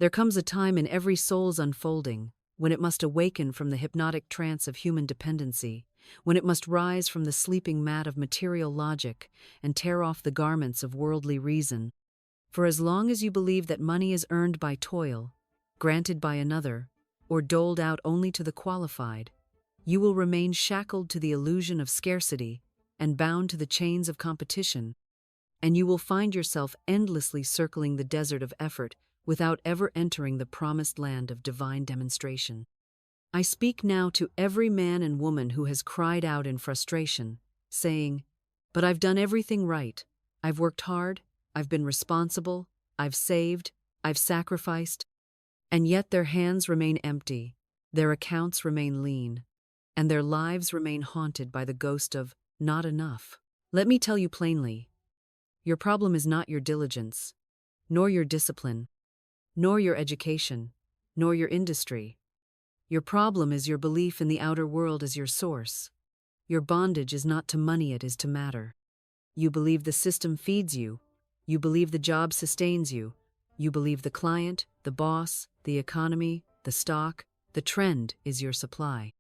There comes a time in every soul's unfolding when it must awaken from the hypnotic trance of human dependency, when it must rise from the sleeping mat of material logic and tear off the garments of worldly reason. For as long as you believe that money is earned by toil, granted by another, or doled out only to the qualified, you will remain shackled to the illusion of scarcity and bound to the chains of competition, and you will find yourself endlessly circling the desert of effort without ever entering the promised land of divine demonstration. I speak now to every man and woman who has cried out in frustration, saying, "But I've done everything right. I've worked hard, I've been responsible, I've saved, I've sacrificed," and yet their hands remain empty, their accounts remain lean, and their lives remain haunted by the ghost of not enough. Let me tell you plainly, your problem is not your diligence, nor your discipline, nor your education, nor your industry. Your problem is your belief in the outer world as your source. Your bondage is not to money, it is to matter. You believe the system feeds you. You believe the job sustains you. You believe the client, the boss, the economy, the stock, the trend is your supply.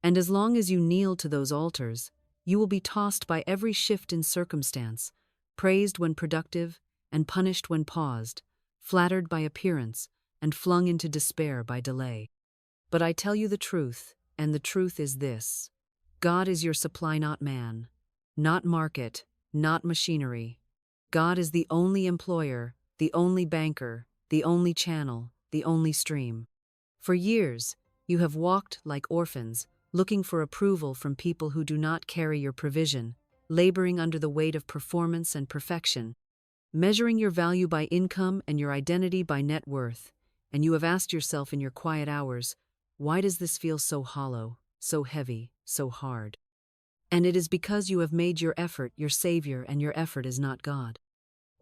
And as long as you kneel to those altars, you will be tossed by every shift in circumstance, praised when productive and punished when paused, flattered by appearance and flung into despair by delay. But I tell you the truth, and the truth is this: God is your supply, not man, not market, not machinery. God is the only employer, the only banker, the only channel, the only stream. For years, you have walked like orphans, looking for approval from people who do not carry your provision, laboring under the weight of performance and perfection, measuring your value by income and your identity by net worth, and you have asked yourself in your quiet hours, why does this feel so hollow, so heavy, so hard? And it is because you have made your effort your savior, and your effort is not God.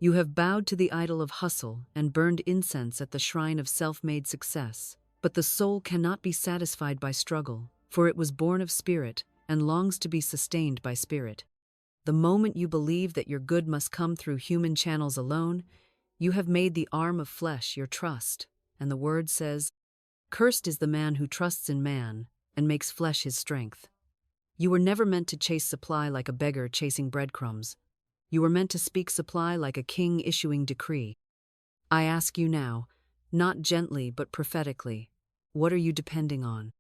You have bowed to the idol of hustle and burned incense at the shrine of self-made success. But the soul cannot be satisfied by struggle, for it was born of spirit and longs to be sustained by spirit. The moment you believe that your good must come through human channels alone, you have made the arm of flesh your trust, and the word says, "Cursed is the man who trusts in man and makes flesh his strength." You were never meant to chase supply like a beggar chasing breadcrumbs. You were meant to speak supply like a king issuing decree. I ask you now, not gently but prophetically, what are you depending on?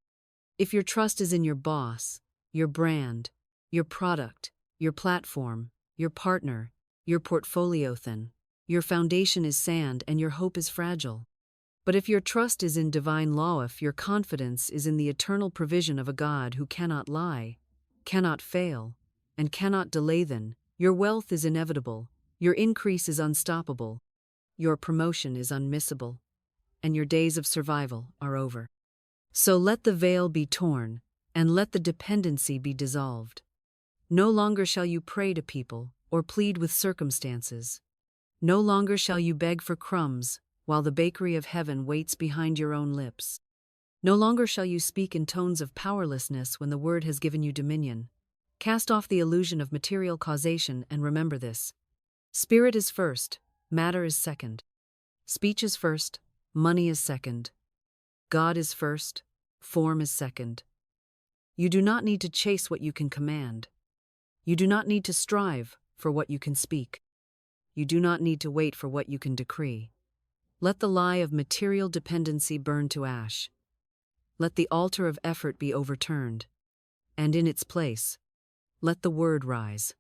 If your trust is in your boss, your brand, your product, your platform, your partner, your portfolio, then your foundation is sand and your hope is fragile. But if your trust is in divine law, if your confidence is in the eternal provision of a God who cannot lie, cannot fail, and cannot delay, then your wealth is inevitable, your increase is unstoppable, your promotion is unmissable, and your days of survival are over. So let the veil be torn, and let the dependency be dissolved. No longer shall you pray to people or plead with circumstances. No longer shall you beg for crumbs while the bakery of heaven waits behind your own lips. No longer shall you speak in tones of powerlessness when the word has given you dominion. Cast off the illusion of material causation and remember this: spirit is first, matter is second. Speech is first, money is second. God is first, form is second. You do not need to chase what you can command. You do not need to strive for what you can speak. You do not need to wait for what you can decree. Let the lie of material dependency burn to ash. Let the altar of effort be overturned, and in its place, let the word rise.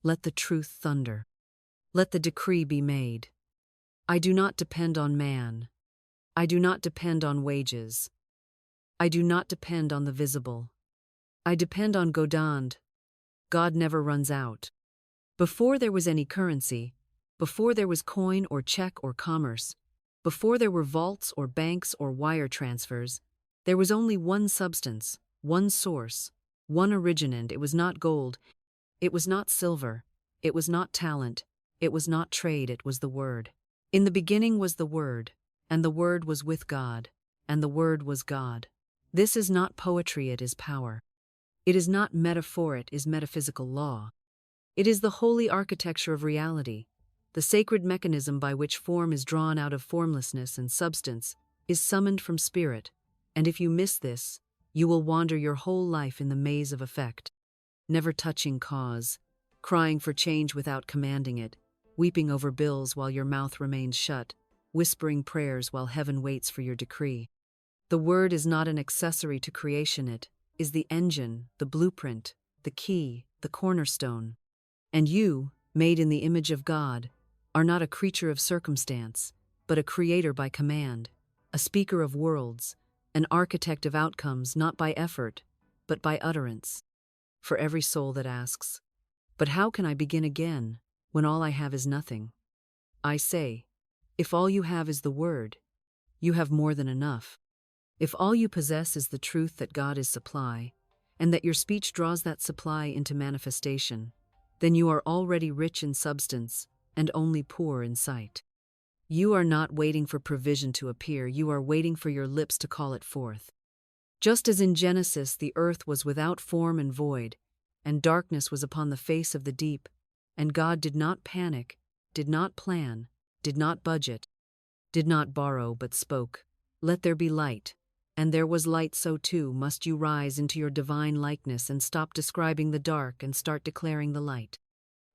Let the truth thunder. Let the decree be made. I do not depend on man. I do not depend on wages. I do not depend on the visible. I depend on Godand. God never runs out. Before there was any currency, before there was coin or check or commerce, before there were vaults or banks or wire transfers, there was only one substance, one source, one originand. It was not gold, it was not silver, it was not talent, it was not trade, it was the Word. In the beginning was the Word, and the Word was with God, and the Word was God. This is not poetry, it is power. It is not metaphor, it is metaphysical law. It is the holy architecture of reality. The sacred mechanism by which form is drawn out of formlessness and substance is summoned from spirit, and if you miss this, you will wander your whole life in the maze of effect, never touching cause, crying for change without commanding it, weeping over bills while your mouth remains shut, whispering prayers while heaven waits for your decree. The word is not an accessory to creation, it is the engine, the blueprint, the key, the cornerstone. And you, made in the image of God, are not a creature of circumstance, but a creator by command, a speaker of worlds, an architect of outcomes not by effort, but by utterance. For every soul that asks, "But how can I begin again when all I have is nothing?" I say, if all you have is the word, you have more than enough. If all you possess is the truth that God is supply, and that your speech draws that supply into manifestation, then you are already rich in substance and only poor in sight. You are not waiting for provision to appear, you are waiting for your lips to call it forth. Just as in Genesis the earth was without form and void, and darkness was upon the face of the deep, and God did not panic, did not plan, did not budget, did not borrow, but spoke, "Let there be light," and there was light. So too must you rise into your divine likeness and stop describing the dark and start declaring the light.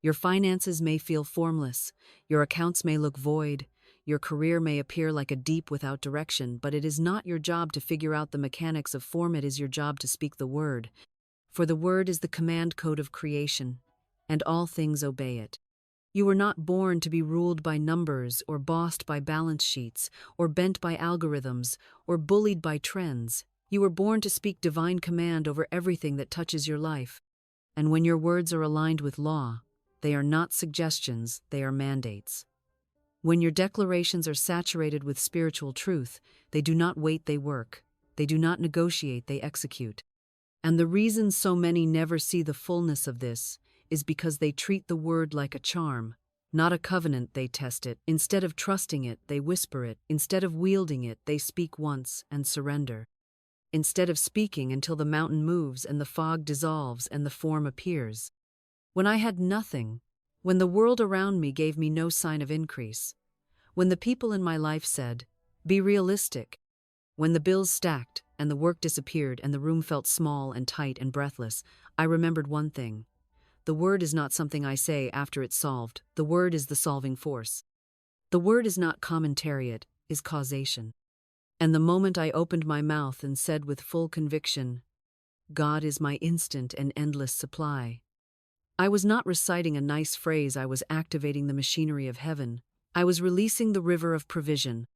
Your finances may feel formless, your accounts may look void, your career may appear like a deep without direction, but it is not your job to figure out the mechanics of form, it is your job to speak the word. For the word is the command code of creation, and all things obey it. You were not born to be ruled by numbers, or bossed by balance sheets, or bent by algorithms, or bullied by trends. You were born to speak divine command over everything that touches your life. And when your words are aligned with law, they are not suggestions, they are mandates. When your declarations are saturated with spiritual truth, they do not wait, they work. They do not negotiate, they execute. And the reason so many never see the fullness of this is because they treat the word like a charm, not a covenant. They test it. Instead of trusting it, they whisper it. Instead of wielding it, they speak once and surrender. Instead of speaking until the mountain moves and the fog dissolves and the form appears. When I had nothing, when the world around me gave me no sign of increase, when the people in my life said, "Be realistic," when the bills stacked and the work disappeared and the room felt small and tight and breathless, I remembered one thing. The word is not something I say after it's solved. The word is the solving force. The word is not commentary, it is causation. And the moment I opened my mouth and said with full conviction, "God is my instant and endless supply," I was not reciting a nice phrase, I was activating the machinery of heaven. I was releasing the river of provision.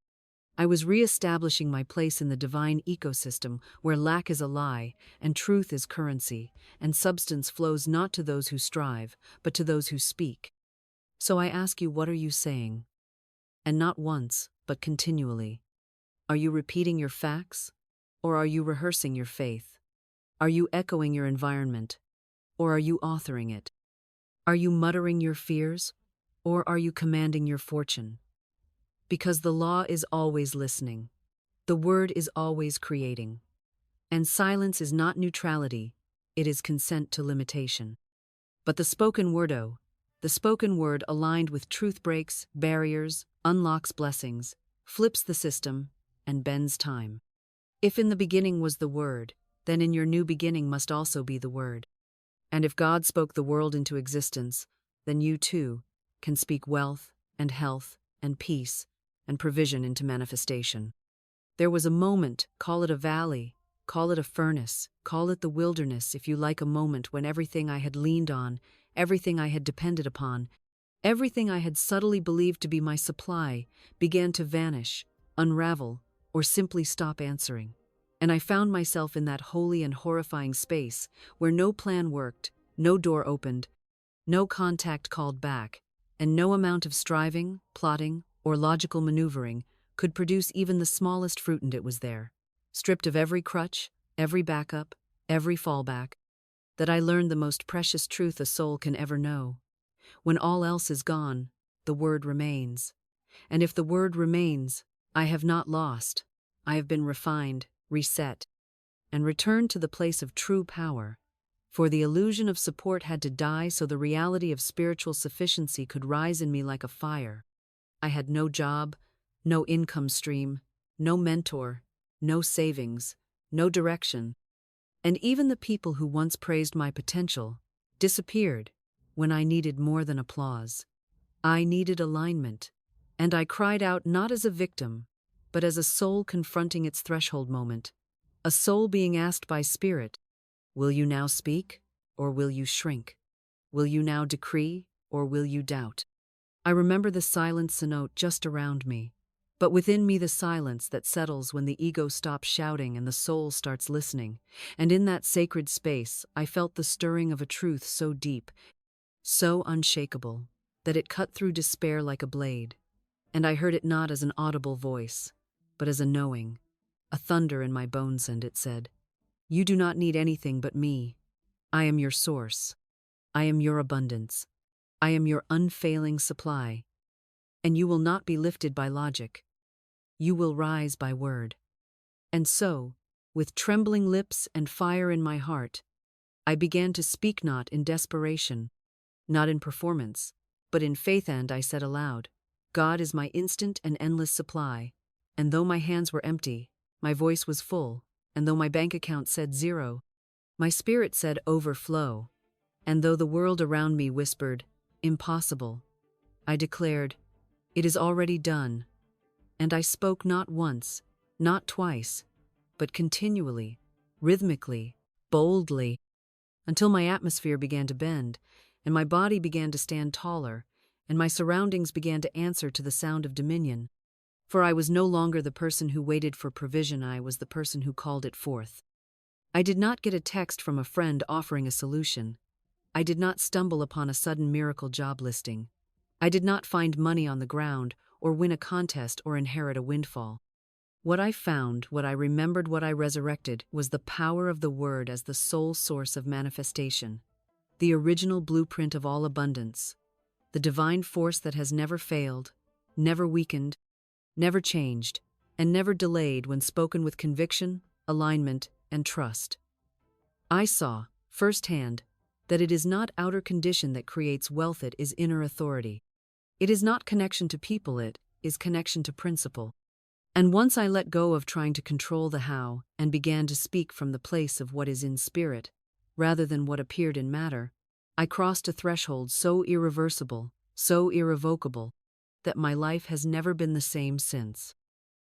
I was re-establishing my place in the divine ecosystem where lack is a lie, and truth is currency, and substance flows not to those who strive, but to those who speak. So I ask you, what are you saying? And not once, but continually. Are you repeating your facts? Or are you rehearsing your faith? Are you echoing your environment? Or are you authoring it? Are you muttering your fears? Or are you commanding your fortune? Because the law is always listening. The word is always creating. And silence is not neutrality, it is consent to limitation. But the spoken word, the spoken word aligned with truth breaks barriers, unlocks blessings, flips the system, and bends time. If in the beginning was the word, then in your new beginning must also be the word. And if God spoke the world into existence, then you too can speak wealth and health and peace and provision into manifestation. There was a moment, call it a valley, call it a furnace, call it the wilderness if you like, a moment when everything I had leaned on, everything I had depended upon, everything I had subtly believed to be my supply began to vanish, unravel, or simply stop answering. And I found myself in that holy and horrifying space where no plan worked, no door opened, no contact called back, and no amount of striving, plotting, or logical maneuvering could produce even the smallest fruit, and it was there, stripped of every crutch, every backup, every fallback, that I learned the most precious truth a soul can ever know. When all else is gone, the word remains. And if the word remains, I have not lost. I have been refined, reset, and returned to the place of true power, For the illusion of support had to die so the reality of spiritual sufficiency could rise in me like a fire. I had no job, no income stream, no mentor, no savings, no direction. And even the people who once praised my potential disappeared when I needed more than applause. I needed alignment, and I cried out not as a victim, but as a soul confronting its threshold moment, a soul being asked by Spirit, will you now speak, or will you shrink? Will you now decree, or will you doubt? I remember the silence cenote just around me, but within me the silence that settles when the ego stops shouting and the soul starts listening, and in that sacred space I felt the stirring of a truth so deep, so unshakable, that it cut through despair like a blade, and I heard it not as an audible voice, but as a knowing, a thunder in my bones, and it said, you do not need anything but me. I am your source. I am your abundance. I am your unfailing supply. And you will not be lifted by logic. You will rise by word. And so, with trembling lips and fire in my heart, I began to speak not in desperation, not in performance, but in faith, and I said aloud, God is my instant and endless supply, and though my hands were empty, my voice was full, and though my bank account said zero, my spirit said overflow, and though the world around me whispered, impossible, I declared, it is already done, and I spoke not once, not twice, but continually, rhythmically, boldly, until my atmosphere began to bend, and my body began to stand taller, and my surroundings began to answer to the sound of dominion. For I was no longer the person who waited for provision, I was the person who called it forth. I did not get a text from a friend offering a solution. I did not stumble upon a sudden miracle job listing. I did not find money on the ground, or win a contest, or inherit a windfall. What I found, what I remembered, what I resurrected, was the power of the Word as the sole source of manifestation, the original blueprint of all abundance, the divine force that has never failed, never weakened, never changed, and never delayed when spoken with conviction, alignment, and trust. I saw, firsthand, that it is not outer condition that creates wealth, it is inner authority. It is not connection to people, it is connection to principle. And once I let go of trying to control the how and began to speak from the place of what is in spirit, rather than what appeared in matter, I crossed a threshold so irreversible, so irrevocable, that my life has never been the same since.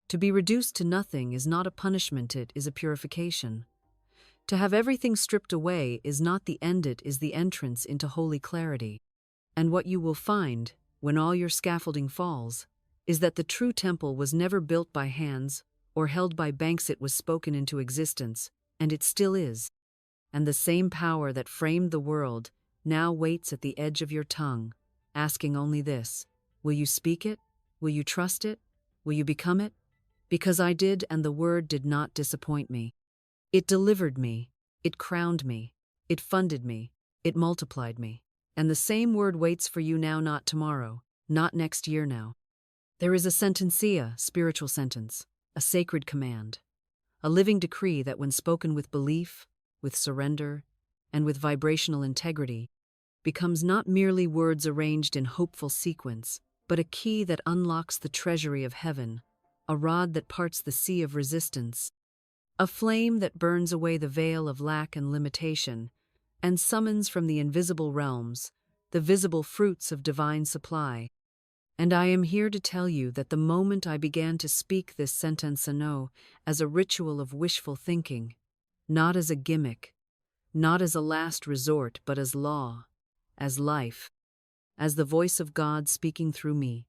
To be reduced to nothing is not a punishment, it is a purification. To have everything stripped away is not the end, it is the entrance into holy clarity. And what you will find, when all your scaffolding falls, is that the true temple was never built by hands or held by banks, it was spoken into existence, and it still is. And the same power that framed the world now waits at the edge of your tongue, asking only this, will you speak it? Will you trust it? Will you become it? Because I did, and the word did not disappoint me. It delivered me, it crowned me, it funded me, it multiplied me. And the same word waits for you now, not tomorrow, not next year now. There is a sentencia, spiritual sentence, a sacred command, a living decree that when spoken with belief, with surrender, and with vibrational integrity, becomes not merely words arranged in hopeful sequence, but a key that unlocks the treasury of heaven, a rod that parts the sea of resistance, a flame that burns away the veil of lack and limitation, and summons from the invisible realms the visible fruits of divine supply. And I am here to tell you that the moment I began to speak this sentence anew as a ritual of wishful thinking, not as a gimmick, not as a last resort, but as law, as life, as the voice of God speaking through me,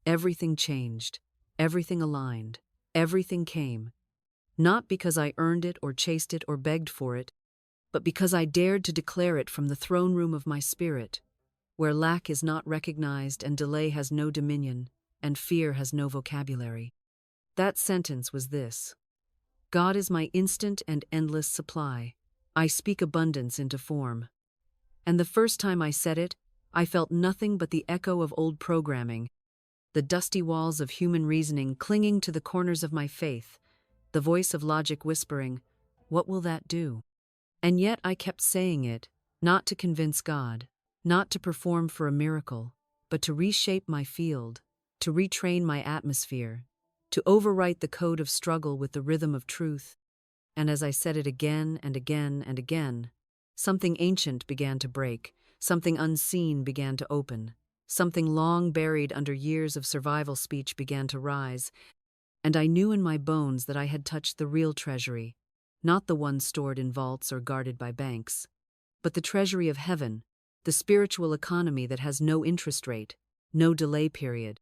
everything changed, everything aligned, everything came, not because I earned it or chased it or begged for it, but because I dared to declare it from the throne room of my spirit, where lack is not recognized and delay has no dominion and fear has no vocabulary. That sentence was this: God is my instant and endless supply. I speak abundance into form. And the first time I said it, I felt nothing but the echo of old programming, the dusty walls of human reasoning clinging to the corners of my faith, the voice of logic whispering, "What will that do?" And yet I kept saying it, not to convince God, not to perform for a miracle, but to reshape my field, to retrain my atmosphere, to overwrite the code of struggle with the rhythm of truth. And as I said it again and again and again, something ancient began to break, something unseen began to open, something long buried under years of survival speech began to rise, and I knew in my bones that I had touched the real treasury, not the one stored in vaults or guarded by banks, but the treasury of heaven, the spiritual economy that has no interest rate, no delay period,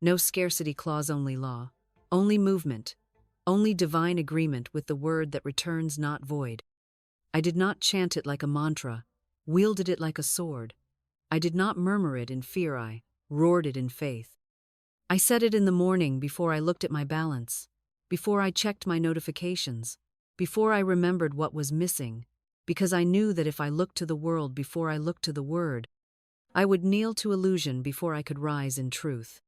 no scarcity clause-only law, only movement, only divine agreement with the word that returns not void. I did not chant it like a mantra, wielded it like a sword. I did not murmur it in fear, I roared it in faith. I said it in the morning before I looked at my balance, before I checked my notifications, before I remembered what was missing, because I knew that if I looked to the world before I looked to the word, I would kneel to illusion before I could rise in truth.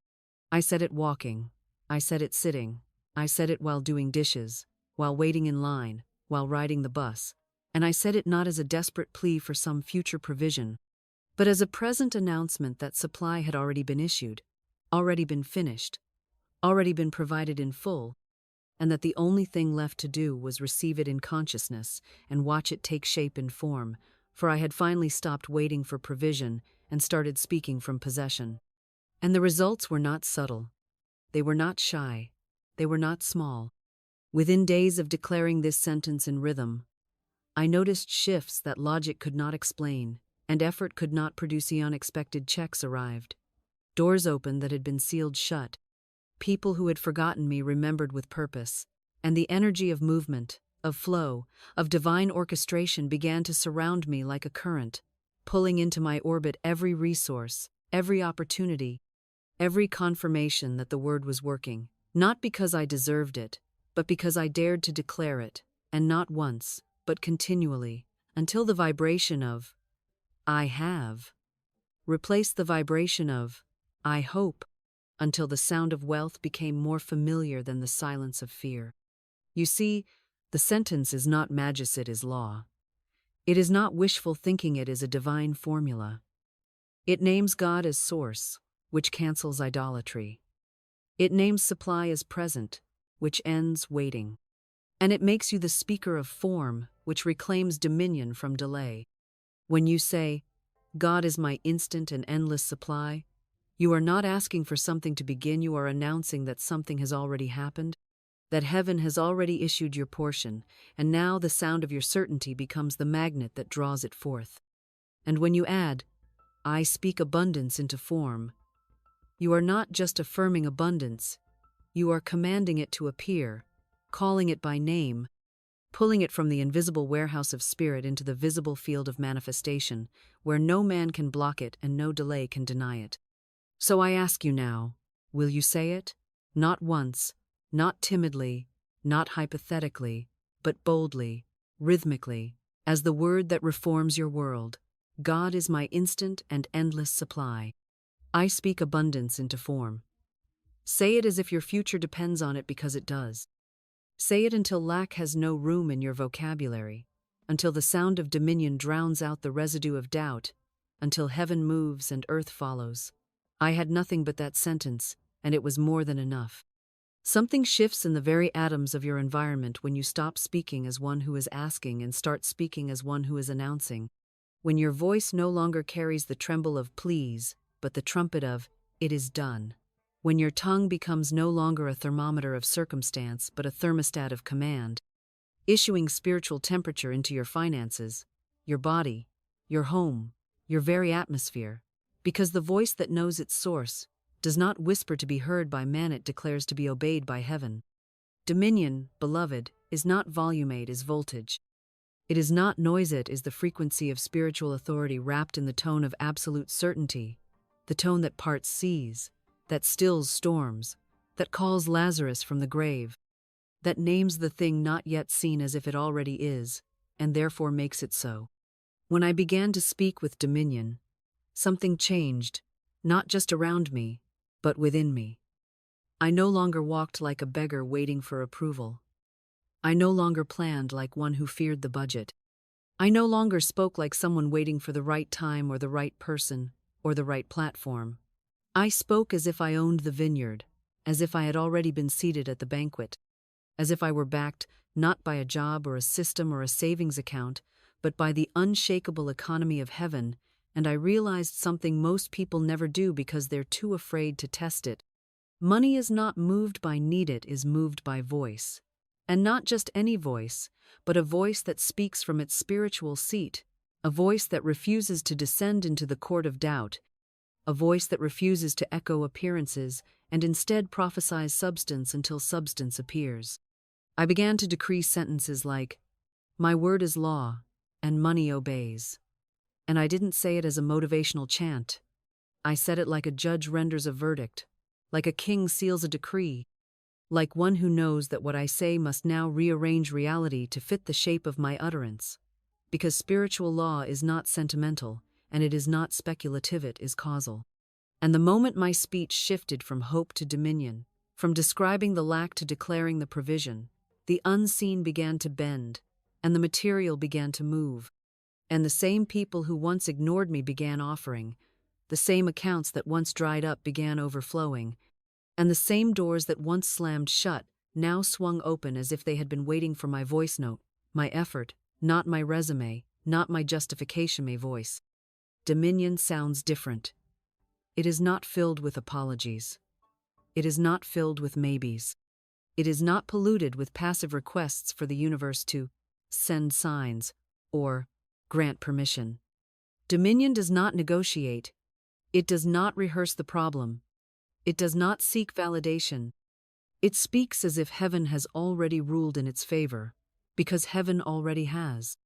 I said it walking, I said it sitting, I said it while doing dishes, while waiting in line, while riding the bus, and I said it not as a desperate plea for some future provision, but as a present announcement that supply had already been issued, already been finished, already been provided in full, and that the only thing left to do was receive it in consciousness and watch it take shape and form, for I had finally stopped waiting for provision and started speaking from possession. And the results were not subtle. They were not shy. They were not small. Within days of declaring this sentence in rhythm, I noticed shifts that logic could not explain, and effort could not produce. The unexpected checks arrived. Doors opened that had been sealed shut. People who had forgotten me remembered with purpose, and the energy of movement, of flow, of divine orchestration began to surround me like a current, pulling into my orbit every resource, every opportunity, every confirmation that the word was working, not because I deserved it, but because I dared to declare it, and not once, but continually, until the vibration of "I have" replaced the vibration of "I hope," until the sound of wealth became more familiar than the silence of fear. You see, the sentence is not magic, it is law. It is not wishful thinking, it is a divine formula. It names God as source, which cancels idolatry. It names supply as present, which ends waiting. And it makes you the speaker of form, which reclaims dominion from delay. When you say, "God is my instant and endless supply," you are not asking for something to begin, you are announcing that something has already happened, that heaven has already issued your portion, and now the sound of your certainty becomes the magnet that draws it forth. And when you add, "I speak abundance into form," you are not just affirming abundance, you are commanding it to appear, calling it by name, pulling it from the invisible warehouse of spirit into the visible field of manifestation, where no man can block it and no delay can deny it. So I ask you now, will you say it? Not once, not timidly, not hypothetically, but boldly, rhythmically, as the word that reforms your world. God is my instant and endless supply. I speak abundance into form. Say it as if your future depends on it, because it does. Say it until lack has no room in your vocabulary, until the sound of dominion drowns out the residue of doubt, until heaven moves and earth follows. I had nothing but that sentence, and it was more than enough. Something shifts in the very atoms of your environment when you stop speaking as one who is asking and start speaking as one who is announcing. When your voice no longer carries the tremble of please, but the trumpet of "it is done." When your tongue becomes no longer a thermometer of circumstance, but a thermostat of command, issuing spiritual temperature into your finances, your body, your home, your very atmosphere. Because the voice that knows its source does not whisper to be heard by man, it declares to be obeyed by heaven. Dominion, beloved, is not volume, it is voltage. It is not noise, it is the frequency of spiritual authority wrapped in the tone of absolute certainty, the tone that parts seas, that stills storms, that calls Lazarus from the grave, that names the thing not yet seen as if it already is, and therefore makes it so. When I began to speak with dominion, something changed, not just around me, but within me. I no longer walked like a beggar waiting for approval. I no longer planned like one who feared the budget. I no longer spoke like someone waiting for the right time or the right person or the right platform. I spoke as if I owned the vineyard, as if I had already been seated at the banquet, as if I were backed not by a job or a system or a savings account, but by the unshakable economy of heaven, and I realized something most people never do because they're too afraid to test it. Money is not moved by need, it is moved by voice. And not just any voice, but a voice that speaks from its spiritual seat, a voice that refuses to descend into the court of doubt, a voice that refuses to echo appearances and instead prophesies substance until substance appears. I began to decree sentences like, "My word is law, and money obeys." And I didn't say it as a motivational chant. I said it like a judge renders a verdict, like a king seals a decree, like one who knows that what I say must now rearrange reality to fit the shape of my utterance. Because spiritual law is not sentimental, and it is not speculative, it is causal. And the moment my speech shifted from hope to dominion, from describing the lack to declaring the provision, the unseen began to bend, and the material began to move. And the same people who once ignored me began offering, the same accounts that once dried up began overflowing, and the same doors that once slammed shut now swung open as if they had been waiting for my voice note, my effort, not my resume, not my justification, my voice. Dominion sounds different. It is not filled with apologies. It is not filled with maybes. It is not polluted with passive requests for the universe to send signs or grant permission. Dominion does not negotiate. It does not rehearse the problem. It does not seek validation. It speaks as if heaven has already ruled in its favor, because heaven already has.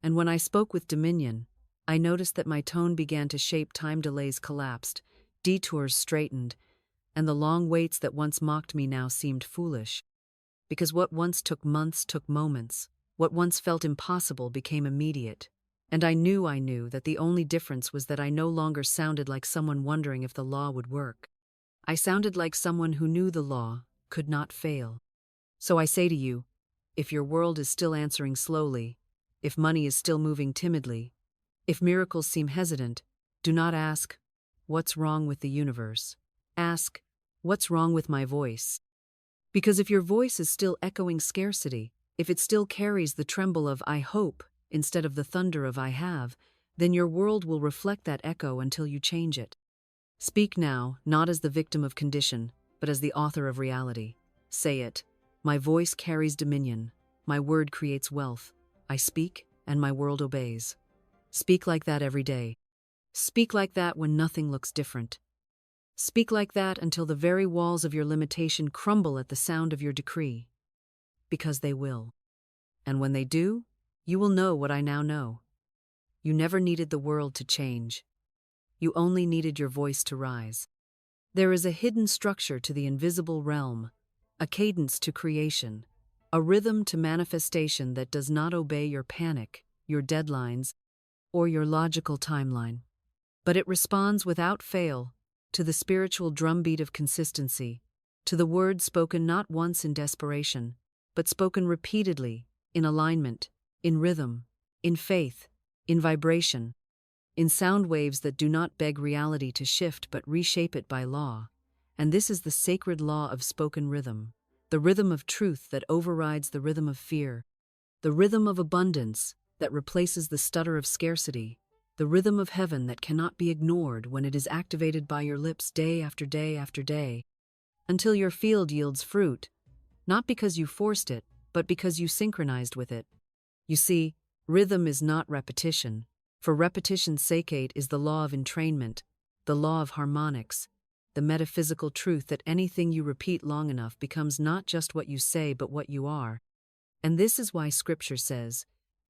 And when I spoke with dominion, I noticed that my tone began to shape. Time delays collapsed, detours straightened, and the long waits that once mocked me now seemed foolish. Because what once took months took moments, what once felt impossible became immediate. And I knew that the only difference was that I no longer sounded like someone wondering if the law would work. I sounded like someone who knew the law could not fail. So I say to you, if your world is still answering slowly, if money is still moving timidly, if miracles seem hesitant, do not ask, "What's wrong with the universe?" Ask, "What's wrong with my voice?" Because if your voice is still echoing scarcity, if it still carries the tremble of "I hope" instead of the thunder of "I have," then your world will reflect that echo until you change it. Speak now, not as the victim of condition, but as the author of reality. Say it. My voice carries dominion. My word creates wealth. I speak, and my world obeys. Speak like that every day. Speak like that when nothing looks different. Speak like that until the very walls of your limitation crumble at the sound of your decree. Because they will. And when they do, you will know what I now know. You never needed the world to change. You only needed your voice to rise. There is a hidden structure to the invisible realm, a cadence to creation, a rhythm to manifestation that does not obey your panic, your deadlines, or your logical timeline. But it responds without fail to the spiritual drumbeat of consistency, to the word spoken not once in desperation, but spoken repeatedly, in alignment, in rhythm, in faith, in vibration, in sound waves that do not beg reality to shift but reshape it by law. And this is the sacred law of spoken rhythm, the rhythm of truth that overrides the rhythm of fear, the rhythm of abundance that replaces the stutter of scarcity, the rhythm of heaven that cannot be ignored when it is activated by your lips day after day after day, until your field yields fruit, not because you forced it, but because you synchronized with it. You see, rhythm is not repetition. For repetition's sake is the law of entrainment, the law of harmonics, the metaphysical truth that anything you repeat long enough becomes not just what you say but what you are. And this is why Scripture says,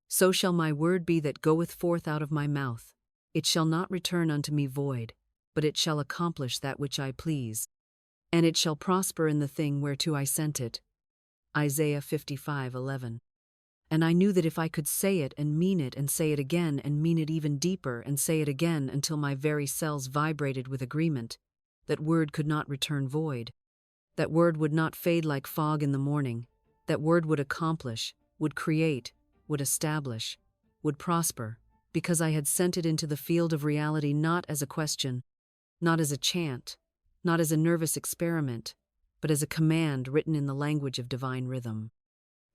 "So shall my word be that goeth forth out of my mouth. It shall not return unto me void, but it shall accomplish that which I please. And it shall prosper in the thing whereto I sent it." Isaiah 55:11. And I knew that if I could say it and mean it and say it again and mean it even deeper and say it again until my very cells vibrated with agreement, that word could not return void. That word would not fade like fog in the morning. That word would accomplish, would create, would establish, would prosper, because I had sent it into the field of reality not as a question, not as a chant, not as a nervous experiment, but as a command written in the language of divine rhythm.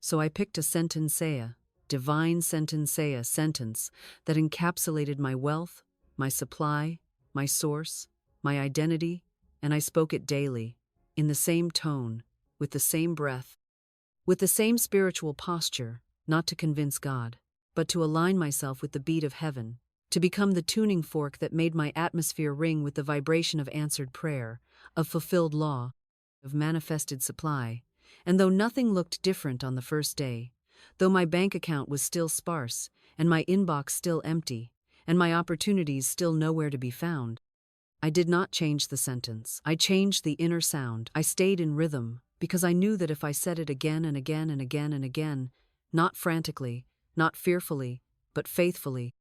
So I picked a sentencia, divine sentencia sentence that encapsulated my wealth, my supply, my source, my identity, and I spoke it daily, in the same tone, with the same breath, with the same spiritual posture, not to convince God, but to align myself with the beat of heaven, to become the tuning fork that made my atmosphere ring with the vibration of answered prayer, of fulfilled law, of manifested supply. And though nothing looked different on the first day, though my bank account was still sparse, and my inbox still empty, and my opportunities still nowhere to be found, I did not change the sentence. I changed the inner sound. I stayed in rhythm, because I knew that if I said it again and again and again and again, not frantically, not fearfully, but faithfully,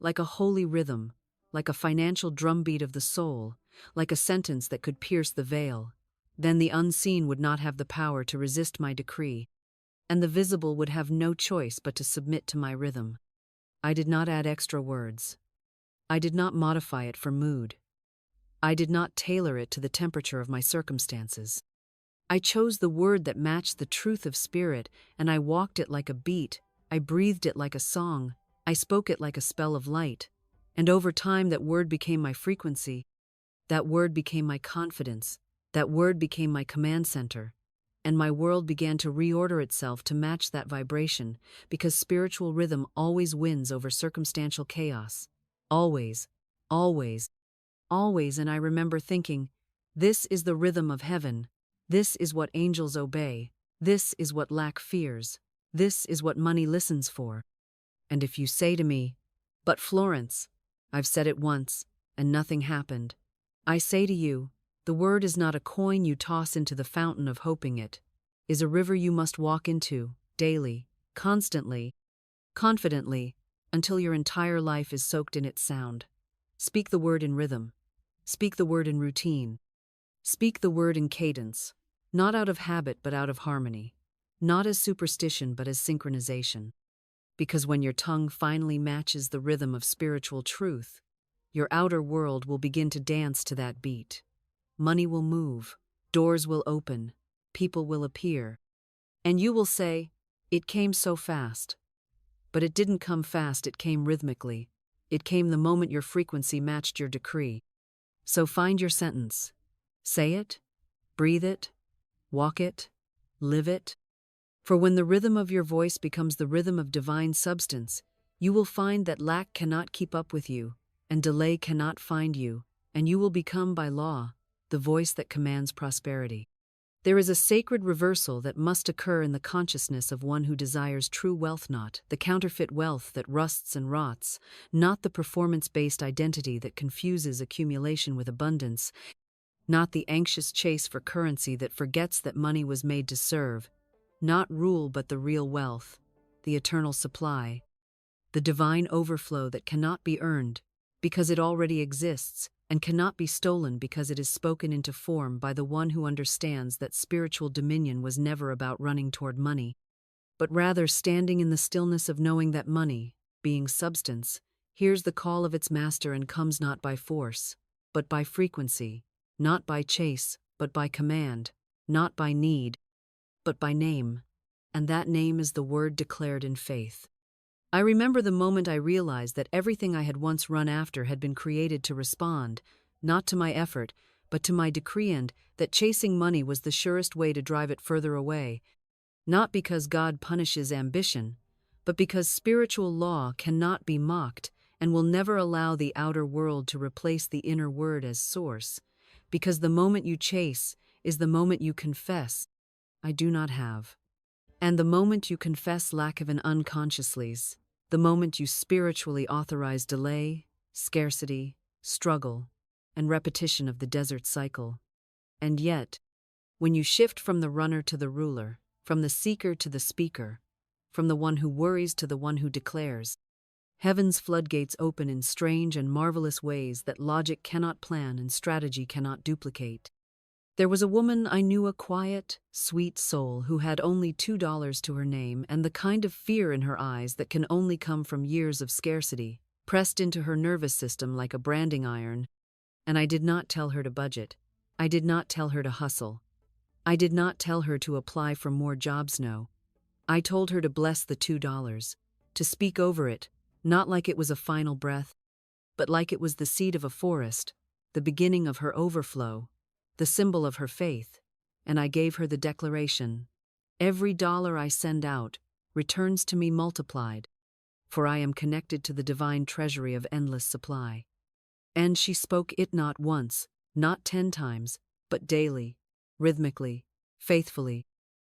like a holy rhythm, like a financial drumbeat of the soul, like a sentence that could pierce the veil, then the unseen would not have the power to resist my decree, and the visible would have no choice but to submit to my rhythm. I did not add extra words. I did not modify it for mood. I did not tailor it to the temperature of my circumstances. I chose the word that matched the truth of spirit, and I walked it like a beat. I breathed it like a song. I spoke it like a spell of light. And over time that word became my frequency. That word became my confidence. That word became my command center. And my world began to reorder itself to match that vibration, because spiritual rhythm always wins over circumstantial chaos. Always, always, always. And I remember thinking, this is the rhythm of heaven. This is what angels obey. This is what lack fears. This is what money listens for. And if you say to me, but Florence, I've said it once, and nothing happened. I say to you, the word is not a coin you toss into the fountain of hoping it, is a river you must walk into, daily, constantly, confidently, until your entire life is soaked in its sound. Speak the word in rhythm. Speak the word in routine. Speak the word in cadence, not out of habit but out of harmony, not as superstition but as synchronization. Because when your tongue finally matches the rhythm of spiritual truth, your outer world will begin to dance to that beat. Money will move, doors will open, people will appear, and you will say, it came so fast. But it didn't come fast, it came rhythmically. It came the moment your frequency matched your decree. So find your sentence. Say it, breathe it, walk it, live it. For when the rhythm of your voice becomes the rhythm of divine substance, you will find that lack cannot keep up with you, and delay cannot find you, and you will become by law the voice that commands prosperity. There is a sacred reversal that must occur in the consciousness of one who desires true wealth, not the counterfeit wealth that rusts and rots, not the performance-based identity that confuses accumulation with abundance, not the anxious chase for currency that forgets that money was made to serve, not rule but the real wealth, the eternal supply, the divine overflow that cannot be earned because it already exists, and cannot be stolen because it is spoken into form by the one who understands that spiritual dominion was never about running toward money, but rather standing in the stillness of knowing that money, being substance, hears the call of its master and comes not by force, but by frequency, not by chase, but by command, not by need, but by name, and that name is the word declared in faith. I remember the moment I realized that everything I had once run after had been created to respond, not to my effort, but to my decree, and that chasing money was the surest way to drive it further away, not because God punishes ambition, but because spiritual law cannot be mocked and will never allow the outer world to replace the inner word as source, because the moment you chase is the moment you confess, I do not have. And the moment you confess lack of an unconsciously, the moment you spiritually authorize delay, scarcity, struggle, and repetition of the desert cycle. And yet, when you shift from the runner to the ruler, from the seeker to the speaker, from the one who worries to the one who declares, heaven's floodgates open in strange and marvelous ways that logic cannot plan and strategy cannot duplicate. There was a woman I knew, a quiet, sweet soul who had only $2 to her name and the kind of fear in her eyes that can only come from years of scarcity, pressed into her nervous system like a branding iron. And I did not tell her to budget. I did not tell her to hustle. I did not tell her to apply for more jobs, no. I told her to bless the $2, to speak over it, not like it was a final breath, but like it was the seed of a forest, the beginning of her overflow, the symbol of her faith. And I gave her the declaration: every dollar I send out returns to me multiplied, for I am connected to the divine treasury of endless supply. And she spoke it not once, not 10 times, but daily, rhythmically, faithfully.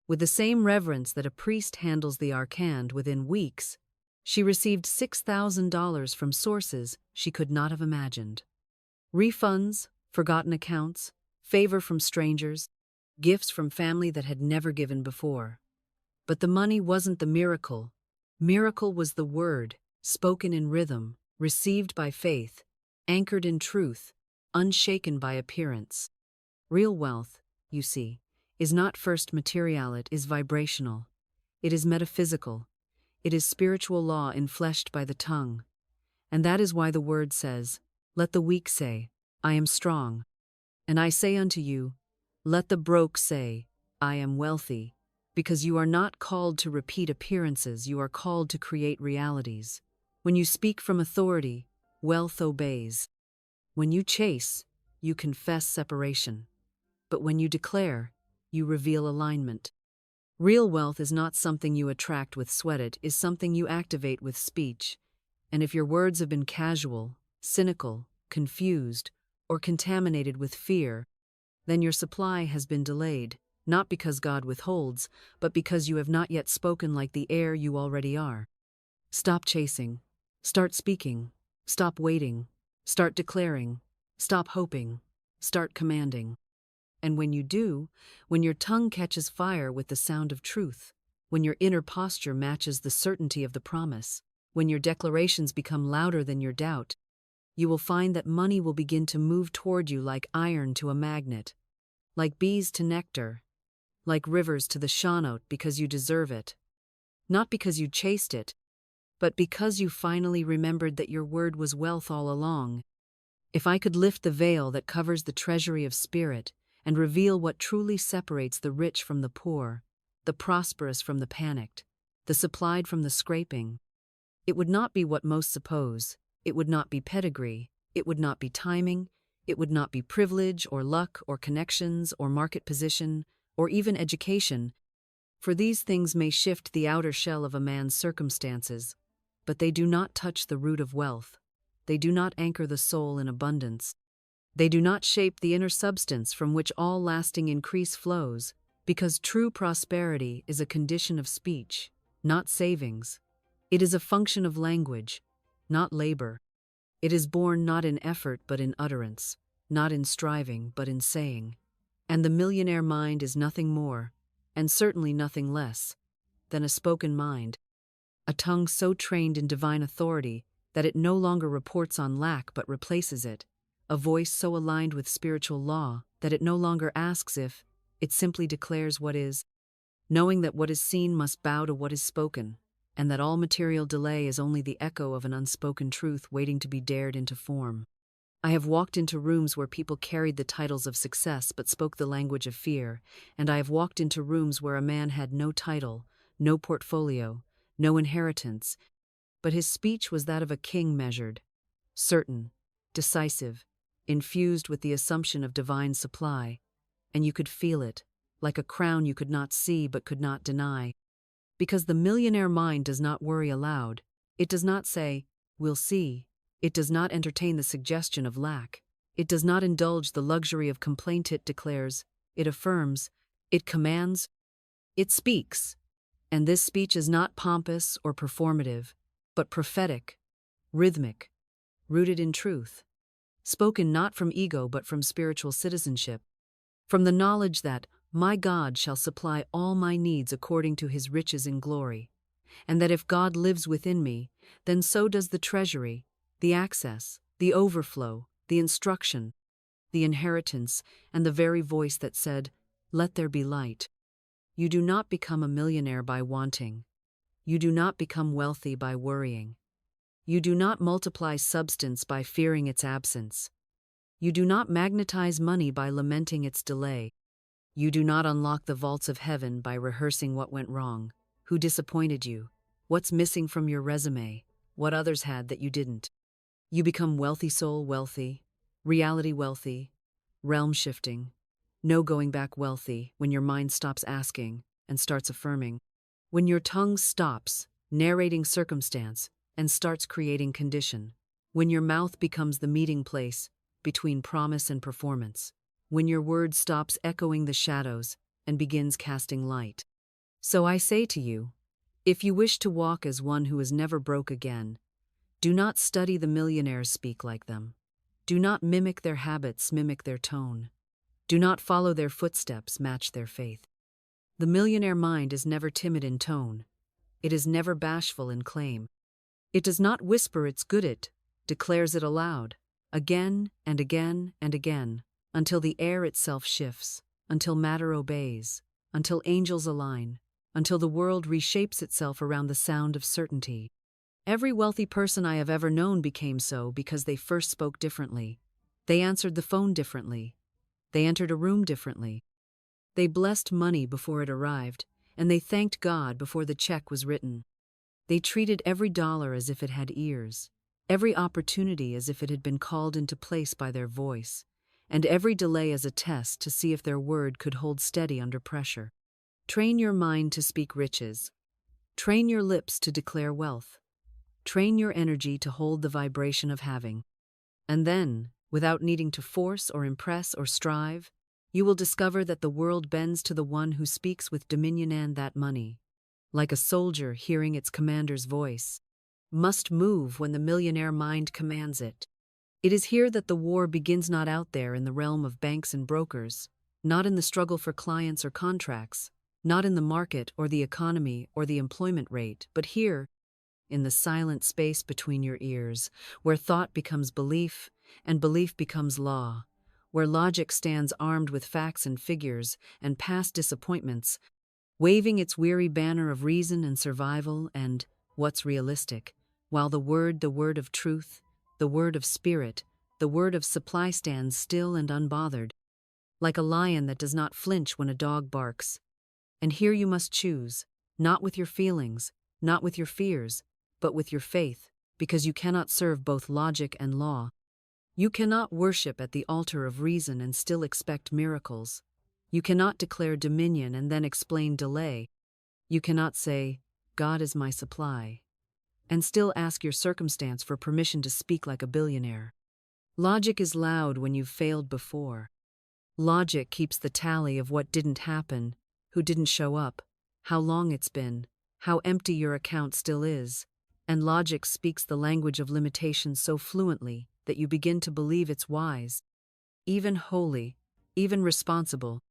With the same reverence that a priest handles the arcand, within weeks, she received $6,000 from sources she could not have imagined. Refunds, forgotten accounts, favor from strangers, gifts from family that had never given before. But the money wasn't the miracle. Miracle was the word, spoken in rhythm, received by faith, anchored in truth, unshaken by appearance. Real wealth, you see, is not first material, it is vibrational. It is metaphysical. It is spiritual law enfleshed by the tongue. And that is why the word says, "Let the weak say, I am strong. And I say unto you, let the broke say, I am wealthy." Because you are not called to repeat appearances, you are called to create realities. When you speak from authority, wealth obeys. When you chase, you confess separation. But when you declare, you reveal alignment. Real wealth is not something you attract with sweat, it is something you activate with speech. And if your words have been casual, cynical, confused, or contaminated with fear, then your supply has been delayed, not because God withholds, but because you have not yet spoken like the air you already are. Stop chasing. Start speaking. Stop waiting. Start declaring. Stop hoping. Start commanding. And when you do, when your tongue catches fire with the sound of truth, when your inner posture matches the certainty of the promise, when your declarations become louder than your doubt, you will find that money will begin to move toward you like iron to a magnet, like bees to nectar, like rivers to the Shannot, because you deserve it. Not because you chased it, but because you finally remembered that your word was wealth all along. If I could lift the veil that covers the treasury of spirit and reveal what truly separates the rich from the poor, the prosperous from the panicked, the supplied from the scraping, it would not be what most suppose. It would not be pedigree. It would not be timing. It would not be privilege or luck or connections or market position or even education, for these things may shift the outer shell of a man's circumstances, but they do not touch the root of wealth. They do not anchor the soul in abundance. They do not shape the inner substance from which all lasting increase flows, because true prosperity is a condition of speech, not savings. It is a function of language, not labor. It is born not in effort but in utterance, not in striving but in saying. And the millionaire mind is nothing more, and certainly nothing less, than a spoken mind, a tongue so trained in divine authority that it no longer reports on lack but replaces it, a voice so aligned with spiritual law that it no longer asks if, it simply declares what is, knowing that what is seen must bow to what is spoken, and that all material delay is only the echo of an unspoken truth waiting to be dared into form. I have walked into rooms where people carried the titles of success but spoke the language of fear, and I have walked into rooms where a man had no title, no portfolio, no inheritance, but his speech was that of a king, measured, certain, decisive, infused with the assumption of divine supply, and you could feel it, like a crown you could not see but could not deny. Because the millionaire mind does not worry aloud. It does not say, "We'll see." It does not entertain the suggestion of lack. It does not indulge the luxury of complaint. It declares, it affirms, it commands, it speaks. And this speech is not pompous or performative, but prophetic, rhythmic, rooted in truth, spoken not from ego but from spiritual citizenship, from the knowledge that my God shall supply all my needs according to his riches in glory, and that if God lives within me, then so does the treasury, the access, the overflow, the instruction, the inheritance, and the very voice that said, "Let there be light." You do not become a millionaire by wanting. You do not become wealthy by worrying. You do not multiply substance by fearing its absence. You do not magnetize money by lamenting its delay. You do not unlock the vaults of heaven by rehearsing what went wrong, who disappointed you, what's missing from your resume, what others had that you didn't. You become wealthy soul wealthy, reality wealthy, realm shifting, no going back wealthy when your mind stops asking and starts affirming. When your tongue stops narrating circumstance and starts creating condition. When your mouth becomes the meeting place between promise and performance. When your word stops echoing the shadows and begins casting light. So I say to you, if you wish to walk as one who is never broke again, do not study the millionaires speak like them. Do not mimic their habits, mimic their tone. Do not follow their footsteps, match their faith. The millionaire mind is never timid in tone. It is never bashful in claim. It does not whisper it's good, it declares it aloud, again and again and again, until the air itself shifts, until matter obeys, until angels align, until the world reshapes itself around the sound of certainty. Every wealthy person I have ever known became so because they first spoke differently. They answered the phone differently. They entered a room differently. They blessed money before it arrived, and they thanked God before the check was written. They treated every dollar as if it had ears, every opportunity as if it had been called into place by their voice, and every delay as a test to see if their word could hold steady under pressure. Train your mind to speak riches. Train your lips to declare wealth. Train your energy to hold the vibration of having. And then, without needing to force or impress or strive, you will discover that the world bends to the one who speaks with dominion, and that money, like a soldier hearing its commander's voice, must move when the millionaire mind commands it. It is here that the war begins, not out there in the realm of banks and brokers, not in the struggle for clients or contracts, not in the market or the economy or the employment rate, but here, in the silent space between your ears, where thought becomes belief and belief becomes law, where logic stands armed with facts and figures and past disappointments, waving its weary banner of reason and survival and what's realistic, while the word of truth, the word of spirit, the word of supply stands still and unbothered, like a lion that does not flinch when a dog barks. And here you must choose, not with your feelings, not with your fears, but with your faith, because you cannot serve both logic and law. You cannot worship at the altar of reason and still expect miracles. You cannot declare dominion and then explain delay. You cannot say, God is my supply, and still ask your circumstance for permission to speak like a billionaire. Logic is loud when you've failed before. Logic keeps the tally of what didn't happen, who didn't show up, how long it's been, how empty your account still is. And logic speaks the language of limitation so fluently that you begin to believe it's wise, even holy, even responsible,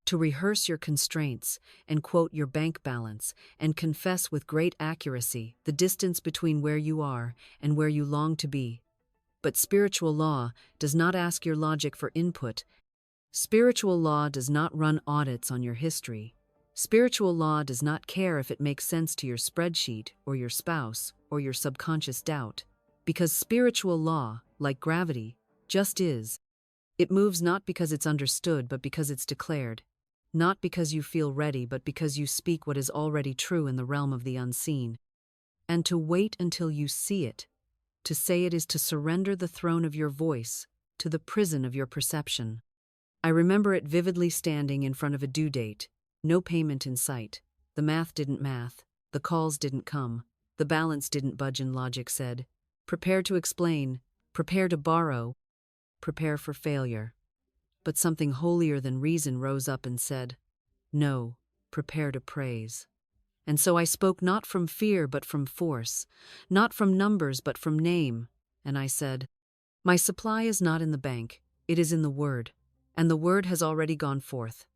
to rehearse your constraints and quote your bank balance and confess with great accuracy the distance between where you are and where you long to be. But spiritual law does not ask your logic for input. Spiritual law does not run audits on your history. Spiritual law does not care if it makes sense to your spreadsheet or your spouse or your subconscious doubt, because spiritual law, like gravity, just is. It moves not because it's understood but because it's declared, not because you feel ready but because you speak what is already true in the realm of the unseen. And to wait until you see it, to say it, is to surrender the throne of your voice to the prison of your perception. I remember it vividly, standing in front of a due date. No payment in sight. The math didn't math. The calls didn't come. The balance didn't budge, and logic said, prepare to explain, prepare to borrow, prepare for failure. But something holier than reason rose up and said, no, prepare to praise. And so I spoke not from fear but from force, not from numbers but from name, and I said, my supply is not in the bank, it is in the word, and the word has already gone forth.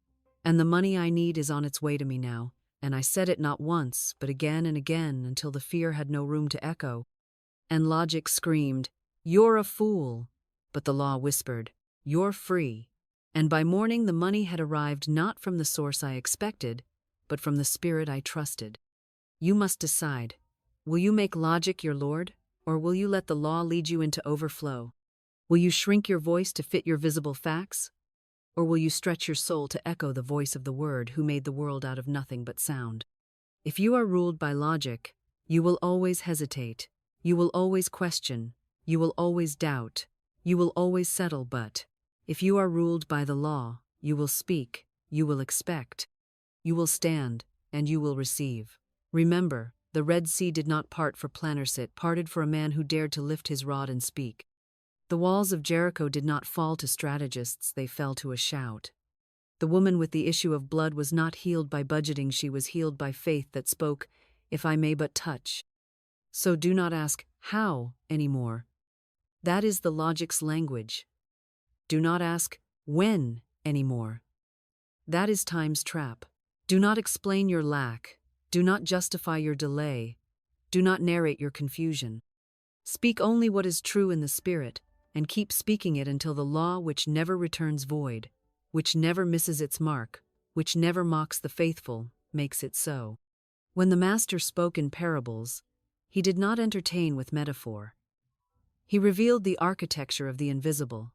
And the money I need is on its way to me now, and I said it not once, but again and again until the fear had no room to echo. And logic screamed, you're a fool. But the law whispered, You're free. And by morning the money had arrived not from the source I expected, but from the spirit I trusted. You must decide. Will you make logic your lord, or will you let the law lead you into overflow? Will you shrink your voice to fit your visible facts, or will you stretch your soul to echo the voice of the Word who made the world out of nothing but sound? If you are ruled by logic, you will always hesitate, you will always question, you will always doubt, you will always settle, but if you are ruled by the law, you will speak, you will expect, you will stand, and you will receive. Remember, the Red Sea did not part for planners, it parted for a man who dared to lift his rod and speak. The walls of Jericho did not fall to strategists, they fell to a shout. The woman with the issue of blood was not healed by budgeting, she was healed by faith that spoke, "If I may but touch." So do not ask, "How?" anymore. That is the logic's language. Do not ask, "When?" anymore. That is time's trap. Do not explain your lack. Do not justify your delay. Do not narrate your confusion. Speak only what is true in the Spirit, and keep speaking it until the law which never returns void, which never misses its mark, which never mocks the faithful, makes it so. When the Master spoke in parables, he did not entertain with metaphor. He revealed the architecture of the invisible.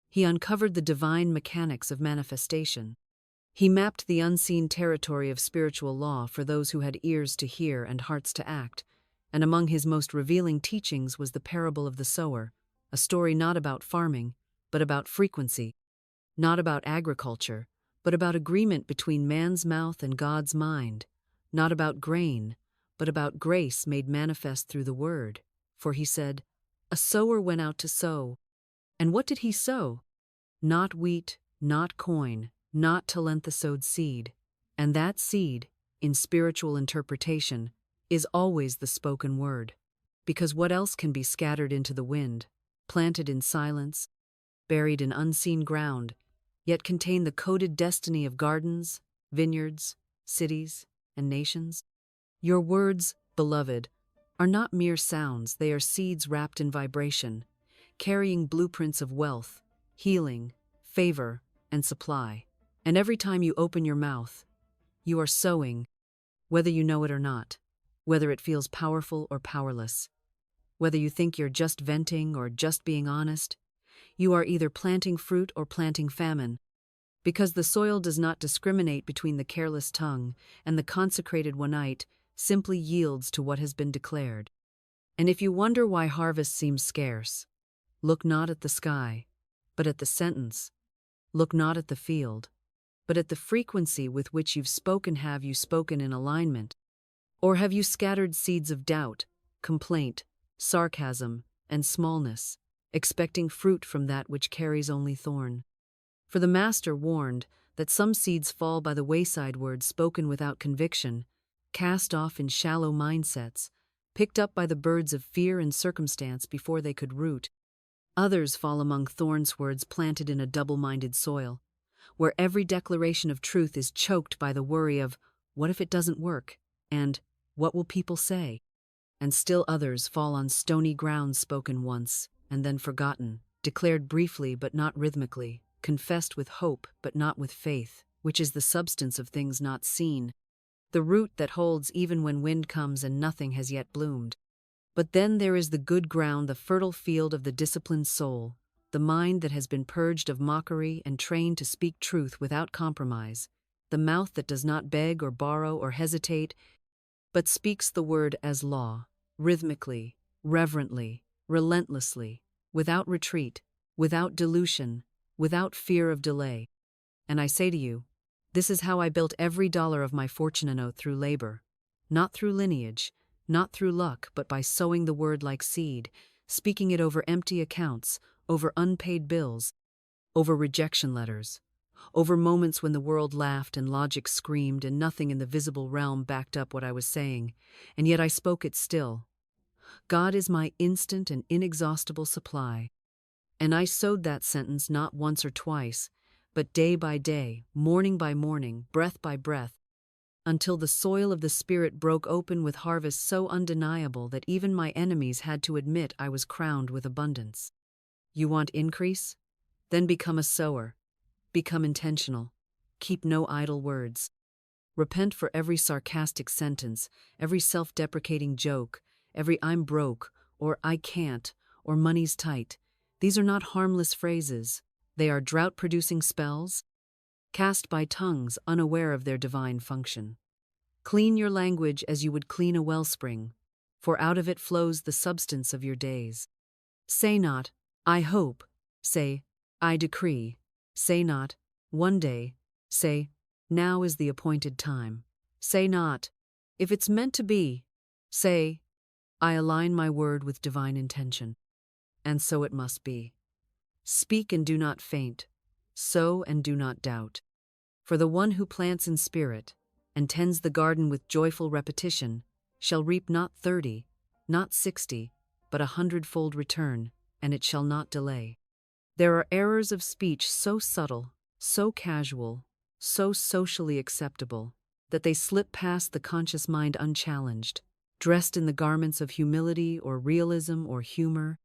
He uncovered the divine mechanics of manifestation. He mapped the unseen territory of spiritual law for those who had ears to hear and hearts to act, and among his most revealing teachings was the parable of the sower, a story not about farming, but about frequency, not about agriculture, but about agreement between man's mouth and God's mind, not about grain, but about grace made manifest through the word. For he said, "A sower went out to sow." And what did he sow? Not wheat, not coin, not talent, the sowed seed. And that seed, in spiritual interpretation, is always the spoken word. Because what else can be scattered into the wind, planted in silence, buried in unseen ground, yet contain the coded destiny of gardens, vineyards, cities, and nations? Your words, beloved, are not mere sounds, they are seeds wrapped in vibration, carrying blueprints of wealth, healing, favor, and supply. And every time you open your mouth, you are sowing, whether you know it or not, whether it feels powerful or powerless, whether you think you're just venting or just being honest, you are either planting fruit or planting famine, because the soil does not discriminate between the careless tongue, and the consecrated oneite simply yields to what has been declared. And if you wonder why harvest seems scarce, look not at the sky, but at the sentence. Look not at the field, but at the frequency with which you've spoken. Have you spoken in alignment? Or have you scattered seeds of doubt, complaint, sarcasm, and smallness, expecting fruit from that which carries only thorn? For the Master warned that some seeds fall by the wayside, words spoken without conviction, cast off in shallow mindsets, picked up by the birds of fear and circumstance before they could root. Others fall among thorns, words planted in a double-minded soil, where every declaration of truth is choked by the worry of, what if it doesn't work? And what will people say? And still others fall on stony ground, spoken once, and then forgotten, declared briefly but not rhythmically, confessed with hope but not with faith, which is the substance of things not seen, the root that holds even when wind comes and nothing has yet bloomed. But then there is the good ground, the fertile field of the disciplined soul, the mind that has been purged of mockery and trained to speak truth without compromise, the mouth that does not beg or borrow or hesitate, but speaks the word as law, rhythmically, reverently, relentlessly, without retreat, without dilution, without fear of delay. And I say to you, this is how I built every dollar of my fortune out, through labor, not through lineage, not through luck, but by sowing the word like seed, speaking it over empty accounts, over unpaid bills, over rejection letters, over moments when the world laughed and logic screamed and nothing in the visible realm backed up what I was saying, and yet I spoke it still. God is my instant and inexhaustible supply. And I sowed that sentence not once or twice, but day by day, morning by morning, breath by breath, until the soil of the Spirit broke open with harvest so undeniable that even my enemies had to admit I was crowned with abundance. You want increase? Then become a sower. Become intentional. Keep no idle words. Repent for every sarcastic sentence, every self-deprecating joke, every "I'm broke," or "I can't," or "money's tight." These are not harmless phrases. They are drought-producing spells, cast by tongues unaware of their divine function. Clean your language as you would clean a wellspring, for out of it flows the substance of your days. Say not, "I hope." Say, "I decree." Say not, "One day." Say, "Now is the appointed time." Say not, "If it's meant to be." Say, "I align my word with divine intention." And so it must be. Speak and do not faint. Sow and do not doubt. For the one who plants in spirit and tends the garden with joyful repetition shall reap not 30, not 60, but 100-fold return, and it shall not delay. There are errors of speech so subtle, so casual, so socially acceptable, that they slip past the conscious mind unchallenged, dressed in the garments of humility or realism or humor.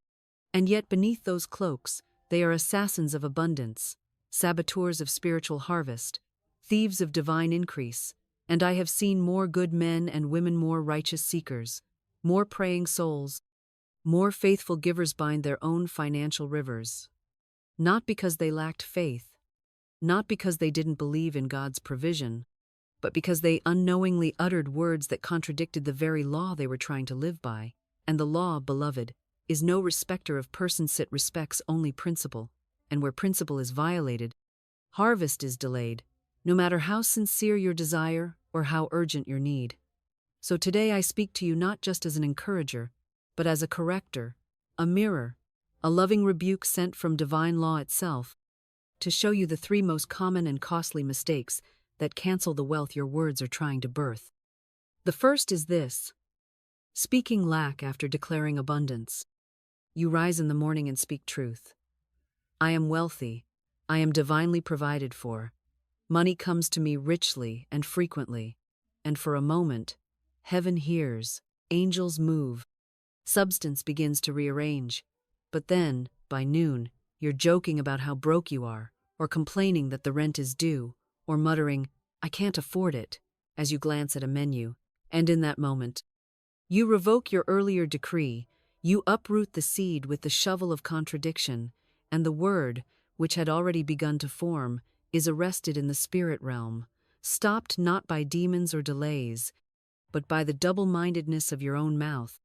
And yet beneath those cloaks, they are assassins of abundance, saboteurs of spiritual harvest, thieves of divine increase. And I have seen more good men and women, more righteous seekers, more praying souls, more faithful givers bind their own financial rivers. Not because they lacked faith, not because they didn't believe in God's provision, but because they unknowingly uttered words that contradicted the very law they were trying to live by. And the law, beloved, is no respecter of persons. It respects only principle, and where principle is violated, harvest is delayed, no matter how sincere your desire or how urgent your need. So today I speak to you not just as an encourager, but as a corrector, a mirror, a loving rebuke sent from divine law itself, to show you the 3 most common and costly mistakes that cancel the wealth your words are trying to birth. The first is this: speaking lack after declaring abundance. You rise in the morning and speak truth. I am wealthy. I am divinely provided for. Money comes to me richly and frequently. And for a moment, heaven hears, angels move, substance begins to rearrange. But then, by noon, you're joking about how broke you are, or complaining that the rent is due, or muttering, "I can't afford it," as you glance at a menu. And in that moment, you revoke your earlier decree, you uproot the seed with the shovel of contradiction, and the word, which had already begun to form, is arrested in the spirit realm, stopped not by demons or delays, but by the double-mindedness of your own mouth.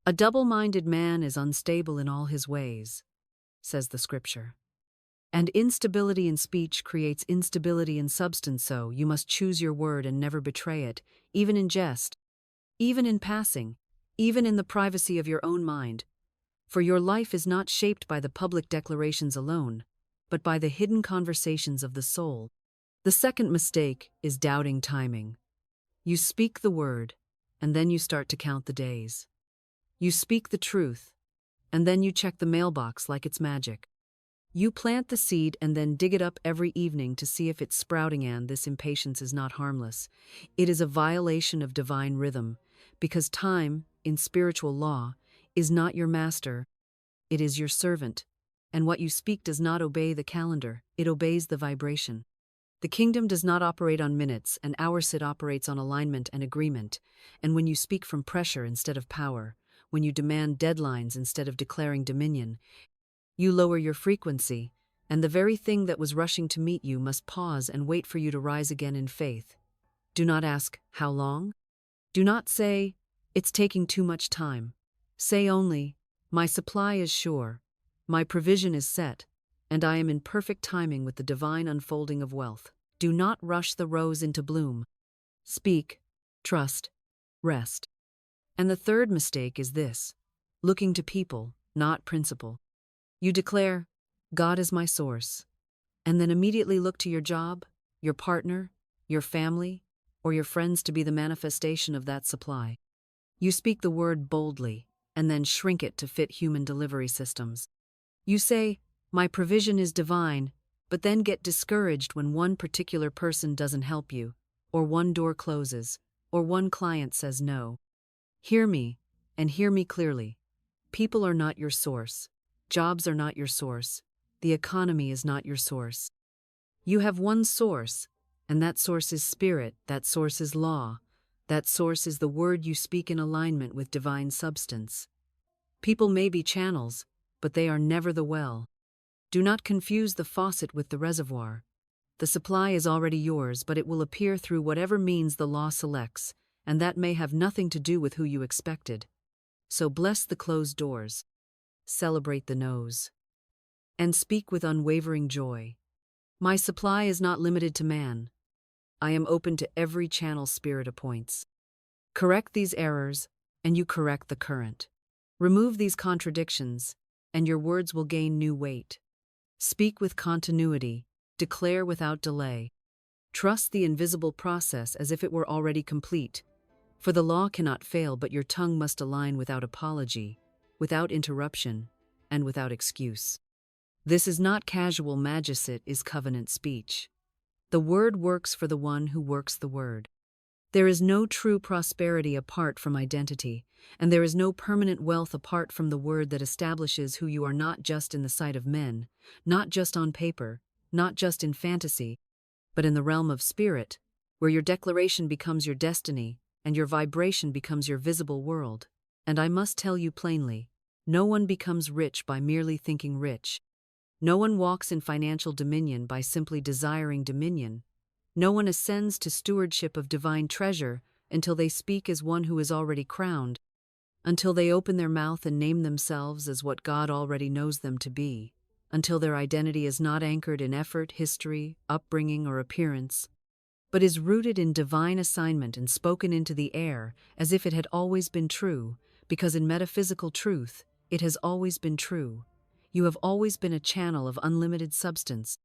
A double-minded man is unstable in all his ways, says the scripture. And instability in speech creates instability in substance, so you must choose your word and never betray it, even in jest, even in passing, even in the privacy of your own mind. For your life is not shaped by the public declarations alone, but by the hidden conversations of the soul. The second mistake is doubting timing. You speak the word, and then you start to count the days. You speak the truth, and then you check the mailbox like it's magic. You plant the seed and then dig it up every evening to see if it's sprouting, and this impatience is not harmless. It is a violation of divine rhythm, because time, in spiritual law, is not your master, it is your servant. And what you speak does not obey the calendar, it obeys the vibration. The kingdom does not operate on minutes, and ours, it operates on alignment and agreement. And when you speak from pressure instead of power, when you demand deadlines instead of declaring dominion, you lower your frequency, and the very thing that was rushing to meet you must pause and wait for you to rise again in faith. Do not ask, "How long?" Do not say, "It's taking too much time." Say only, "My supply is sure, my provision is set, and I am in perfect timing with the divine unfolding of wealth." Do not rush the rose into bloom. Speak, trust, rest. And the third mistake is this: looking to people, not principle. You declare, "God is my source," and then immediately look to your job, your partner, your family, or your friends to be the manifestation of that supply. You speak the word boldly, and then shrink it to fit human delivery systems. You say, "My provision is divine," but then get discouraged when one particular person doesn't help you, or one door closes, or one client says no. Hear me, and hear me clearly. People are not your source. Jobs are not your source. the economy is not your source. You have one source, and that source is spirit, that source is law, that source is the word you speak in alignment with divine substance. People may be channels, but they are never the well. Do not confuse the faucet with the reservoir. The supply is already yours, but it will appear through whatever means the law selects, and that may have nothing to do with who you expected. So bless the closed doors, celebrate the no's, and speak with unwavering joy. My supply is not limited to man. I am open to every channel spirit appoints. Correct these errors, and you correct the current. Remove these contradictions, and your words will gain new weight. Speak with continuity, declare without delay. Trust the invisible process as if it were already complete. For the law cannot fail, but your tongue must align without apology, without interruption, and without excuse. This is not casual magic, it is covenant speech. The word works for the one who works the word. There is no true prosperity apart from identity, and there is no permanent wealth apart from the word that establishes who you are, not just in the sight of men, not just on paper, not just in fantasy, but in the realm of spirit, where your declaration becomes your destiny, and your vibration becomes your visible world. And I must tell you plainly, no one becomes rich by merely thinking rich. No one walks in financial dominion by simply desiring dominion. No one ascends to stewardship of divine treasure until they speak as one who is already crowned, until they open their mouth and name themselves as what God already knows them to be, until their identity is not anchored in effort, history, upbringing, or appearance, but is rooted in divine assignment and spoken into the air as if it had always been true, because in metaphysical truth, it has always been true. You have always been a channel of unlimited substance,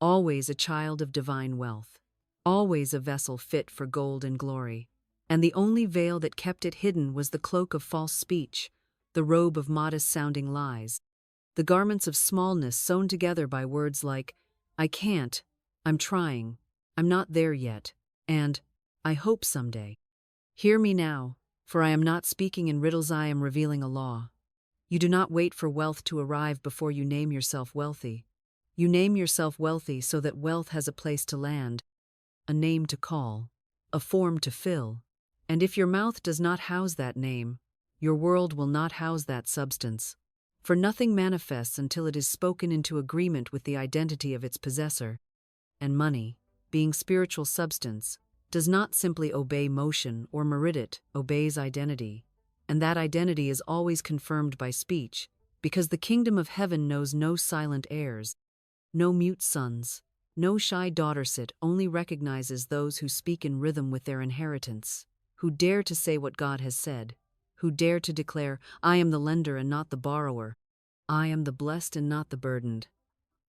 always a child of divine wealth, always a vessel fit for gold and glory. And the only veil that kept it hidden was the cloak of false speech, the robe of modest-sounding lies, the garments of smallness sewn together by words like, I can't, I'm trying, I'm not there yet, and I hope someday. Hear me now, for I am not speaking in riddles, I am revealing a law. You do not wait for wealth to arrive before you name yourself wealthy. You name yourself wealthy so that wealth has a place to land, a name to call, a form to fill. And if your mouth does not house that name, your world will not house that substance. For nothing manifests until it is spoken into agreement with the identity of its possessor. And money, being spiritual substance, does not simply obey motion or merit, it obeys identity. And that identity is always confirmed by speech, because the kingdom of heaven knows no silent heirs, no mute sons, no shy daughters. It only recognizes those who speak in rhythm with their inheritance, who dare to say what God has said, who dare to declare, I am the lender and not the borrower. I am the blessed and not the burdened.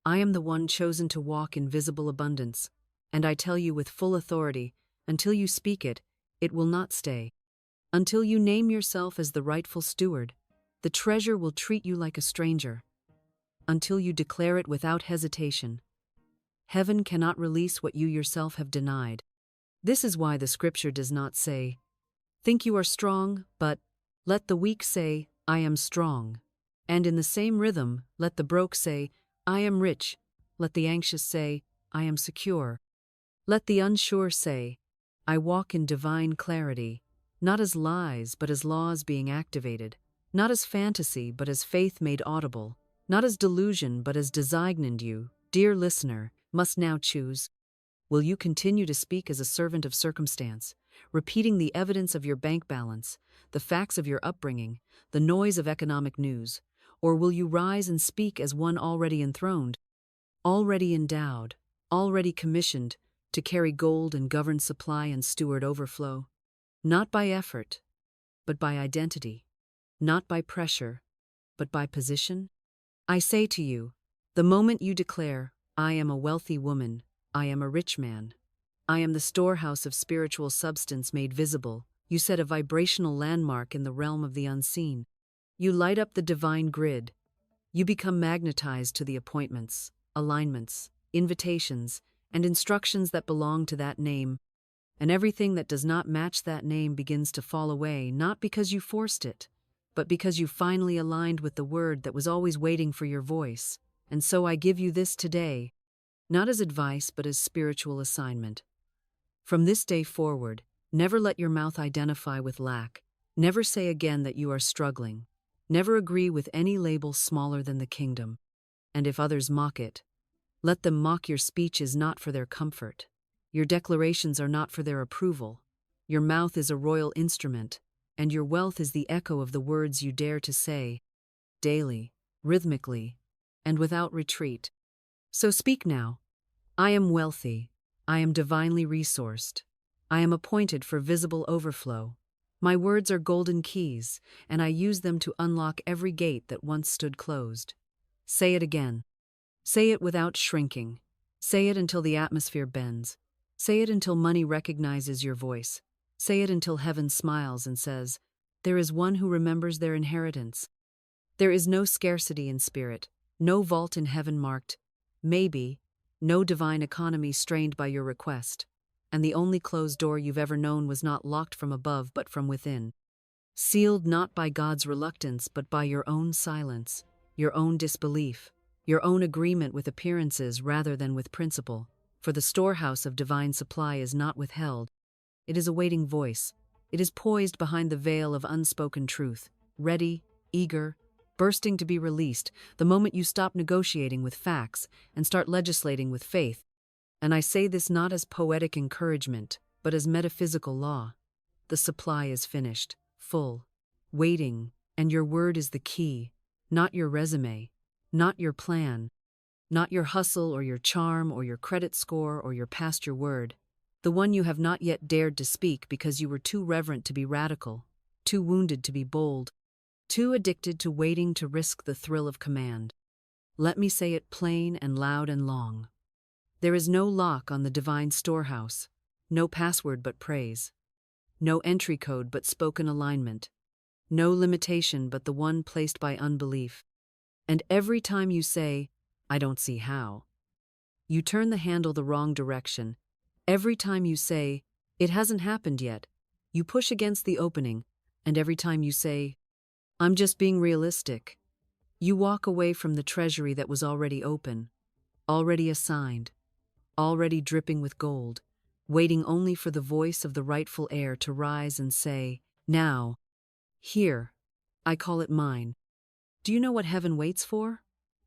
I am the one chosen to walk in visible abundance. And I tell you with full authority, until you speak it, it will not stay. Until you name yourself as the rightful steward, the treasure will treat you like a stranger. Until you declare it without hesitation, heaven cannot release what you yourself have denied. This is why the scripture does not say, think you are strong, but let the weak say, I am strong. And in the same rhythm, let the broke say, I am rich. Let the anxious say, I am secure. Let the unsure say, I walk in divine clarity, not as lies but as laws being activated, not as fantasy but as faith made audible, not as delusion but as design. And you, dear listener, must now choose. Will you continue to speak as a servant of circumstance, repeating the evidence of your bank balance, the facts of your upbringing, the noise of economic news, or will you rise and speak as one already enthroned, already endowed, already commissioned to carry gold and govern supply and steward overflow? Not by effort, but by identity. Not by pressure, but by position. I say to you, the moment you declare, I am a wealthy woman, I am a rich man, I am the storehouse of spiritual substance made visible, you set a vibrational landmark in the realm of the unseen. You light up the divine grid. You become magnetized to the appointments, alignments, invitations, and instructions that belong to that name. And everything that does not match that name begins to fall away, not because you forced it, but because you finally aligned with the word that was always waiting for your voice. And so I give you this today, not as advice but as spiritual assignment. From this day forward, never let your mouth identify with lack. Never say again that you are struggling. Never agree with any label smaller than the kingdom. And if others mock it, let them mock. Your speech is not for their comfort. Your declarations are not for their approval. Your mouth is a royal instrument, and your wealth is the echo of the words you dare to say, daily, rhythmically, and without retreat. So speak now. I am wealthy. I am divinely resourced. I am appointed for visible overflow. My words are golden keys, and I use them to unlock every gate that once stood closed. Say it again. Say it without shrinking. Say it until the atmosphere bends. Say it until money recognizes your voice. Say it until heaven smiles and says, "There is one who remembers their inheritance." There is no scarcity in spirit, no vault in heaven marked, maybe, no divine economy strained by your request, and the only closed door you've ever known was not locked from above but from within. Sealed not by God's reluctance but by your own silence, your own disbelief, your own agreement with appearances rather than with principle, for the storehouse of divine supply is not withheld. It is a waiting voice. It is poised behind the veil of unspoken truth, ready, eager, bursting to be released the moment you stop negotiating with facts and start legislating with faith. And I say this not as poetic encouragement, but as metaphysical law. The supply is finished, full, waiting, and your word is the key, not your resume, not your plan, not your hustle or your charm or your credit score or your past your word, the one you have not yet dared to speak because you were too reverent to be radical, too wounded to be bold, too addicted to waiting to risk the thrill of command. Let me say it plain and loud and long. There is no lock on the divine storehouse, no password but praise, no entry code but spoken alignment, no limitation but the one placed by unbelief. And every time you say, "I don't see how," you turn the handle the wrong direction. Every time you say, "It hasn't happened yet," you push against the opening. And every time you say, "I'm just being realistic," you walk away from the treasury that was already open, already assigned, already dripping with gold, waiting only for the voice of the rightful heir to rise and say, "Now, here, I call it mine." Do you know what heaven waits for?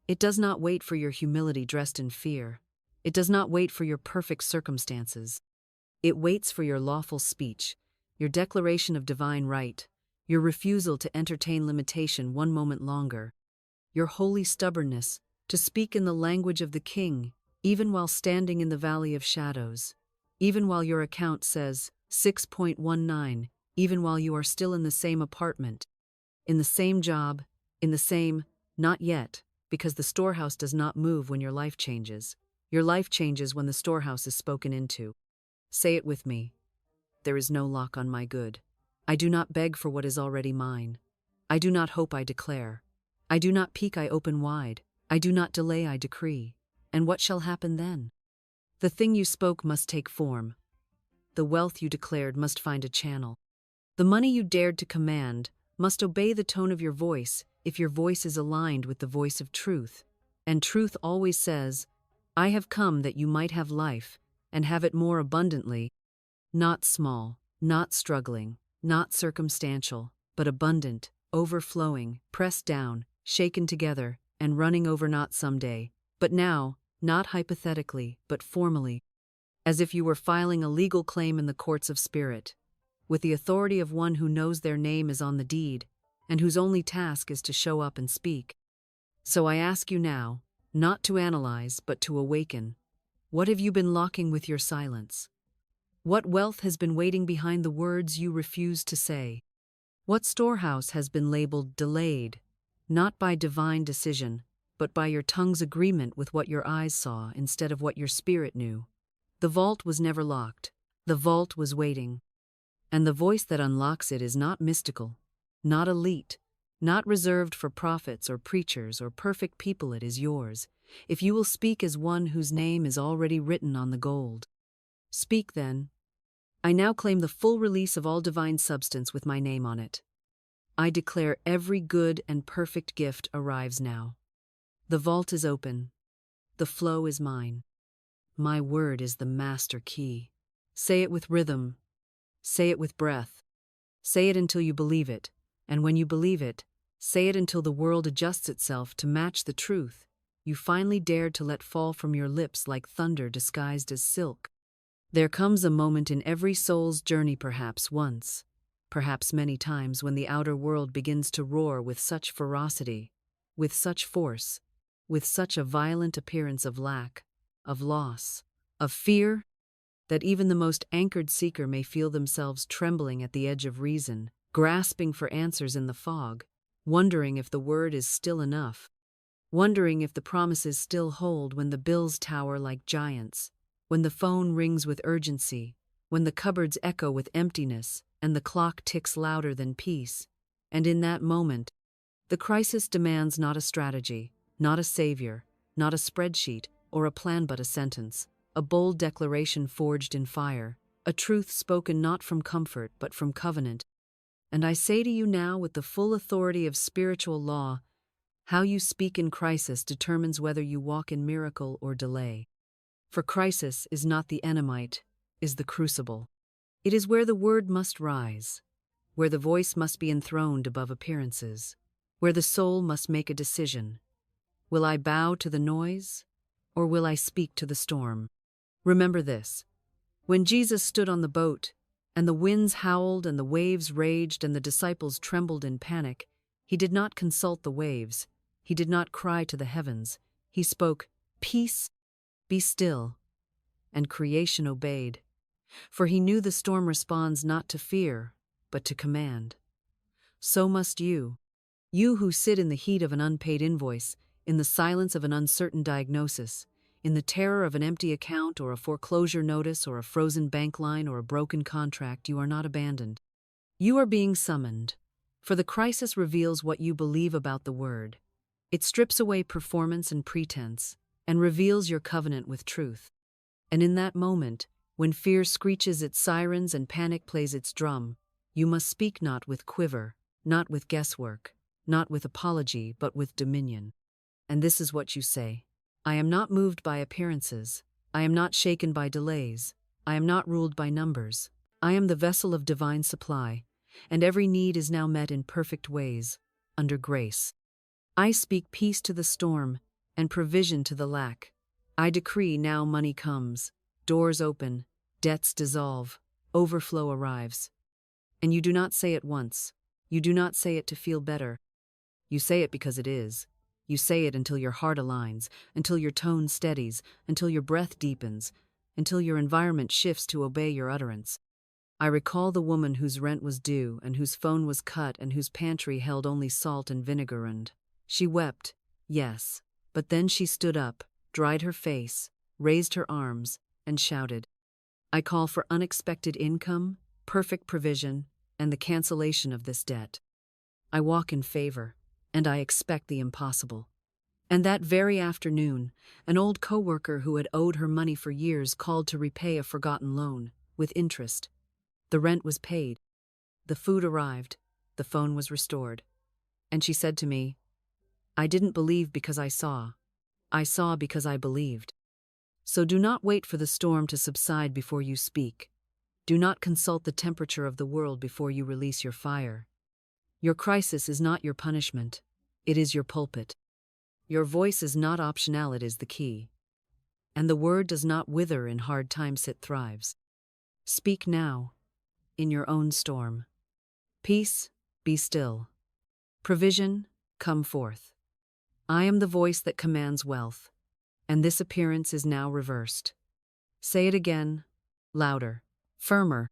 It does not wait for your humility dressed in fear. It does not wait for your perfect circumstances. It waits for your lawful speech, your declaration of divine right, your refusal to entertain limitation one moment longer, your holy stubbornness to speak in the language of the King, even while standing in the valley of shadows, even while your account says 6.19, even while you are still in the same apartment, in the same job, in the same, not yet, because the storehouse does not move when your life changes. Your life changes when the storehouse is spoken into. Say it with me. There is no lock on my good. I do not beg for what is already mine. I do not hope, I declare. I do not peek, I open wide. I do not delay, I decree. And what shall happen then? The thing you spoke must take form. The wealth you declared must find a channel. The money you dared to command must obey the tone of your voice if your voice is aligned with the voice of truth. And truth always says, "I have come that you might have life, and have it more abundantly." Not small, not struggling, not circumstantial, but abundant, overflowing, pressed down, shaken together, and running over, not someday, but now, not hypothetically, but formally, as if you were filing a legal claim in the courts of spirit, with the authority of one who knows their name is on the deed, and whose only task is to show up and speak. So I ask you now, not to analyze, but to awaken. What have you been locking with your silence? What wealth has been waiting behind the words you refuse to say? What storehouse has been labeled delayed, not by divine decision, but by your tongue's agreement with what your eyes saw instead of what your spirit knew? The vault was never locked. The vault was waiting. And the voice that unlocks it is not mystical, not elite, not reserved for prophets or preachers or perfect people. It is yours, if you will speak as one whose name is already written on the gold. Speak then. I now claim the full release of all divine substance with my name on it. I declare every good and perfect gift arrives now. The vault is open. The flow is mine. My word is the master key. Say it with rhythm. Say it with breath. Say it until you believe it, and when you believe it, say it until the world adjusts itself to match the truth you finally dared to let fall from your lips like thunder disguised as silk. There comes a moment in every soul's journey, perhaps once, perhaps many times, when the outer world begins to roar with such ferocity, with such force, with such a violent appearance of lack, of loss, of fear, that even the most anchored seeker may feel themselves trembling at the edge of reason, grasping for answers in the fog, wondering if the word is still enough, wondering if the promises still hold when the bills tower like giants, when the phone rings with urgency, when the cupboards echo with emptiness, and the clock ticks louder than peace. And in that moment, the crisis demands not a strategy, not a savior, not a spreadsheet or a plan, but a sentence, a bold declaration forged in fire, a truth spoken not from comfort but from covenant. And I say to you now, with the full authority of spiritual law, how you speak in crisis determines whether you walk in miracle or delay. For crisis is not the ennemite, is the crucible. It is where the word must rise, where the voice must be enthroned above appearances, where the soul must make a decision. Will I bow to the noise, or will I speak to the storm? Remember this. When Jesus stood on the boat, and the winds howled and the waves raged and the disciples trembled in panic, he did not consult the waves. He did not cry to the heavens. He spoke, "Peace, be still," and creation obeyed. For he knew the storm responds not to fear, but to command. So must you. You who sit in the heat of an unpaid invoice, in the silence of an uncertain diagnosis, in the terror of an empty account or a foreclosure notice or a frozen bank line or a broken contract, you are not abandoned. You are being summoned. For the crisis reveals what you believe about the word. It strips away performance and pretense, and reveals your covenant with truth. And in that moment, when fear screeches its sirens and panic plays its drum, you must speak not with quiver, not with guesswork, not with apology, but with dominion. And this is what you say. I am not moved by appearances. I am not shaken by delays. I am not ruled by numbers. I am the vessel of divine supply, and every need is now met in perfect ways, under grace. I speak peace to the storm and provision to the lack. I decree now money comes, doors open, debts dissolve, overflow arrives. And you do not say it once. You do not say it to feel better. You say it because it is. You say it until your heart aligns, until your tone steadies, until your breath deepens, until your environment shifts to obey your utterance. I recall the woman whose rent was due and whose phone was cut and whose pantry held only salt and vinegar, and she wept, yes, but then she stood up, dried her face, raised her arms, and shouted, I call for unexpected income, perfect provision, and the cancellation of this debt. I walk in favor, and I expect the impossible. And that very afternoon, an old coworker who had owed her money for years called to repay a forgotten loan, with interest. The rent was paid. The food arrived. The phone was restored. And she said to me, I didn't believe because I saw. I saw because I believed. So do not wait for the storm to subside before you speak. Do not consult the temperature of the world before you release your fire. Your crisis is not your punishment. It is your pulpit. Your voice is not optional, it is the key. And the word does not wither in hard times, it thrives. Speak now, in your own storm. Peace, be still. Provision, come forth. I am the voice that commands wealth, and this appearance is now reversed. Say it again, louder, firmer,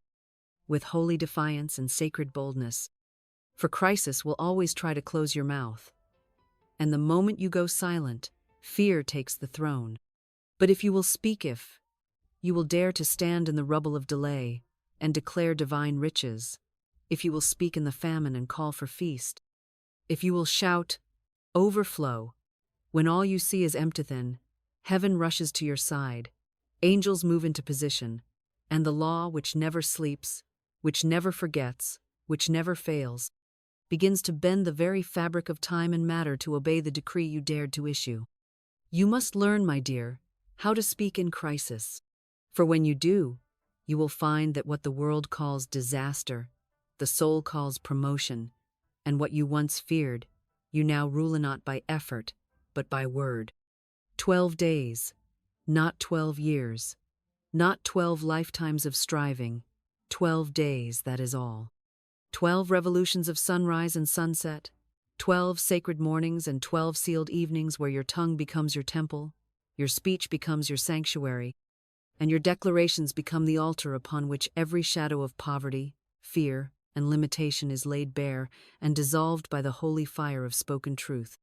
with holy defiance and sacred boldness. For crisis will always try to close your mouth. And the moment you go silent, fear takes the throne. But if you will speak, if you will dare to stand in the rubble of delay and declare divine riches, if you will speak in the famine and call for feast, if you will shout, overflow, when all you see is empty, then heaven rushes to your side, angels move into position, and the law which never sleeps, which never forgets, which never fails, begins to bend the very fabric of time and matter to obey the decree you dared to issue. You must learn, my dear, how to speak in crisis. For when you do, you will find that what the world calls disaster, the soul calls promotion, and what you once feared, you now rule not by effort, but by word. 12 days, not 12 years, not 12 lifetimes of striving, 12 days, that is all. 12 revolutions of sunrise and sunset, 12 sacred mornings and 12 sealed evenings where your tongue becomes your temple, your speech becomes your sanctuary, and your declarations become the altar upon which every shadow of poverty, fear, and limitation is laid bare and dissolved by the holy fire of spoken truth.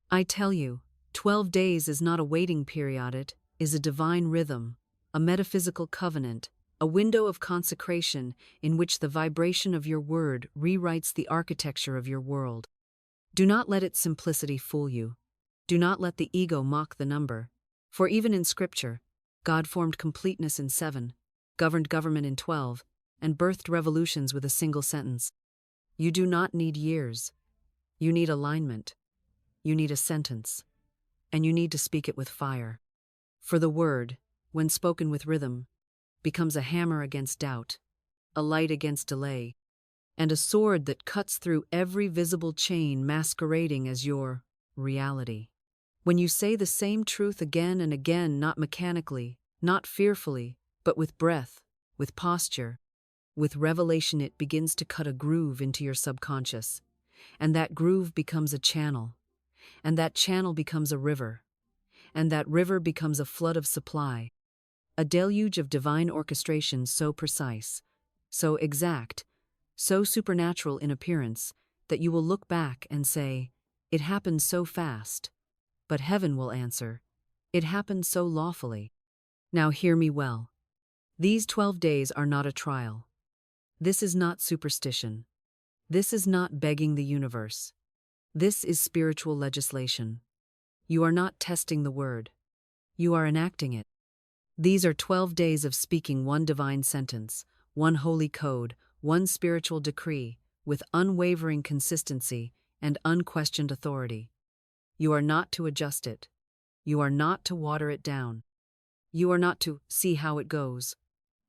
I tell you, 12 days is not a waiting period, it is a divine rhythm, a metaphysical covenant, a window of consecration in which the vibration of your word rewrites the architecture of your world. Do not let its simplicity fool you. Do not let the ego mock the number. For even in Scripture, God formed completeness in 7, governed government in 12, and birthed revolutions with a single sentence. You do not need years. You need alignment. You need a sentence. And you need to speak it with fire. For the word, when spoken with rhythm, becomes a hammer against doubt, a light against delay, and a sword that cuts through every visible chain masquerading as your reality. When you say the same truth again and again, not mechanically, not fearfully, but with breath, with posture, with revelation, it begins to cut a groove into your subconscious, and that groove becomes a channel, and that channel becomes a river, and that river becomes a flood of supply, a deluge of divine orchestration so precise, so exact, so supernatural in appearance that you will look back and say, "It happened so fast." But heaven will answer, "It happened so lawfully." Now hear me well. These 12 days are not a trial. This is not superstition. This is not begging the universe. This is spiritual legislation. You are not testing the word. You are enacting it. These are 12 days of speaking one divine sentence, one holy code, one spiritual decree, with unwavering consistency and unquestioned authority. You are not to adjust it. You are not to water it down. You are not to see how it goes.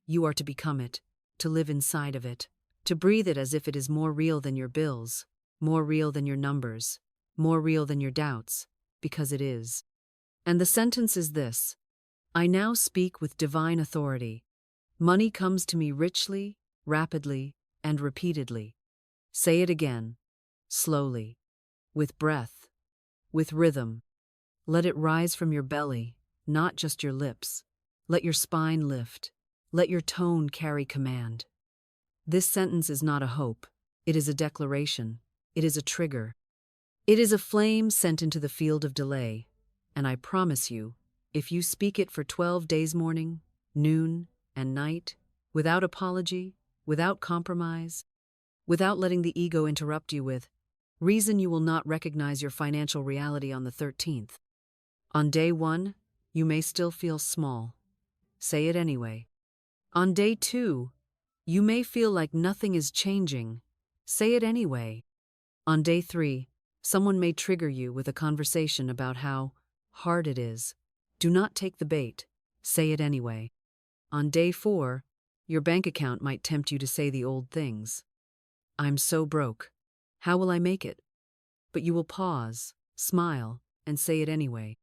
You are to become it, to live inside of it, to breathe it as if it is more real than your bills, more real than your numbers, more real than your doubts, because it is. And the sentence is this: I now speak with divine authority. Money comes to me richly, rapidly, and repeatedly. Say it again, slowly, with breath, with rhythm. Let it rise from your belly, not just your lips. Let your spine lift. Let your tone carry command. This sentence is not a hope. It is a declaration. It is a trigger. It is a flame sent into the field of delay. And I promise you, if you speak it for 12 days, morning, noon, and night, without apology, without compromise, without letting the ego interrupt you with reason, you will not recognize your financial reality on the 13th. On day 1, you may still feel small. Say it anyway. On day 2, you may feel like nothing is changing. Say it anyway. On day 3, someone may trigger you with a conversation about how hard it is. Do not take the bait. Say it anyway. On day 4, your bank account might tempt you to say the old things. I'm so broke. How will I make it? But you will pause, smile, and say it anyway.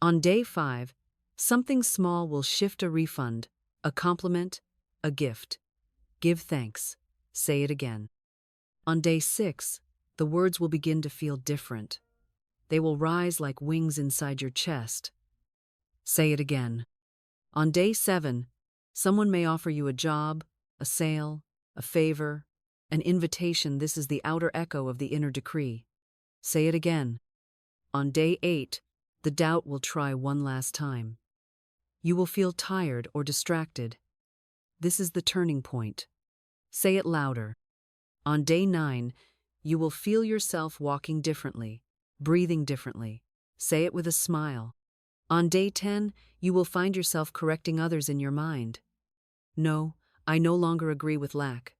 On day 5, something small will shift, a refund, a compliment, a gift. Give thanks. Say it again. On day 6, the words will begin to feel different. They will rise like wings inside your chest. Say it again. On day 7, someone may offer you a job, a sale, a favor, an invitation. This is the outer echo of the inner decree. Say it again. On day 8, the doubt will try one last time. You will feel tired or distracted. This is the turning point. Say it louder. On day 9, you will feel yourself walking differently, breathing differently. Say it with a smile. On day 10, you will find yourself correcting others in your mind. No, I no longer agree with lack.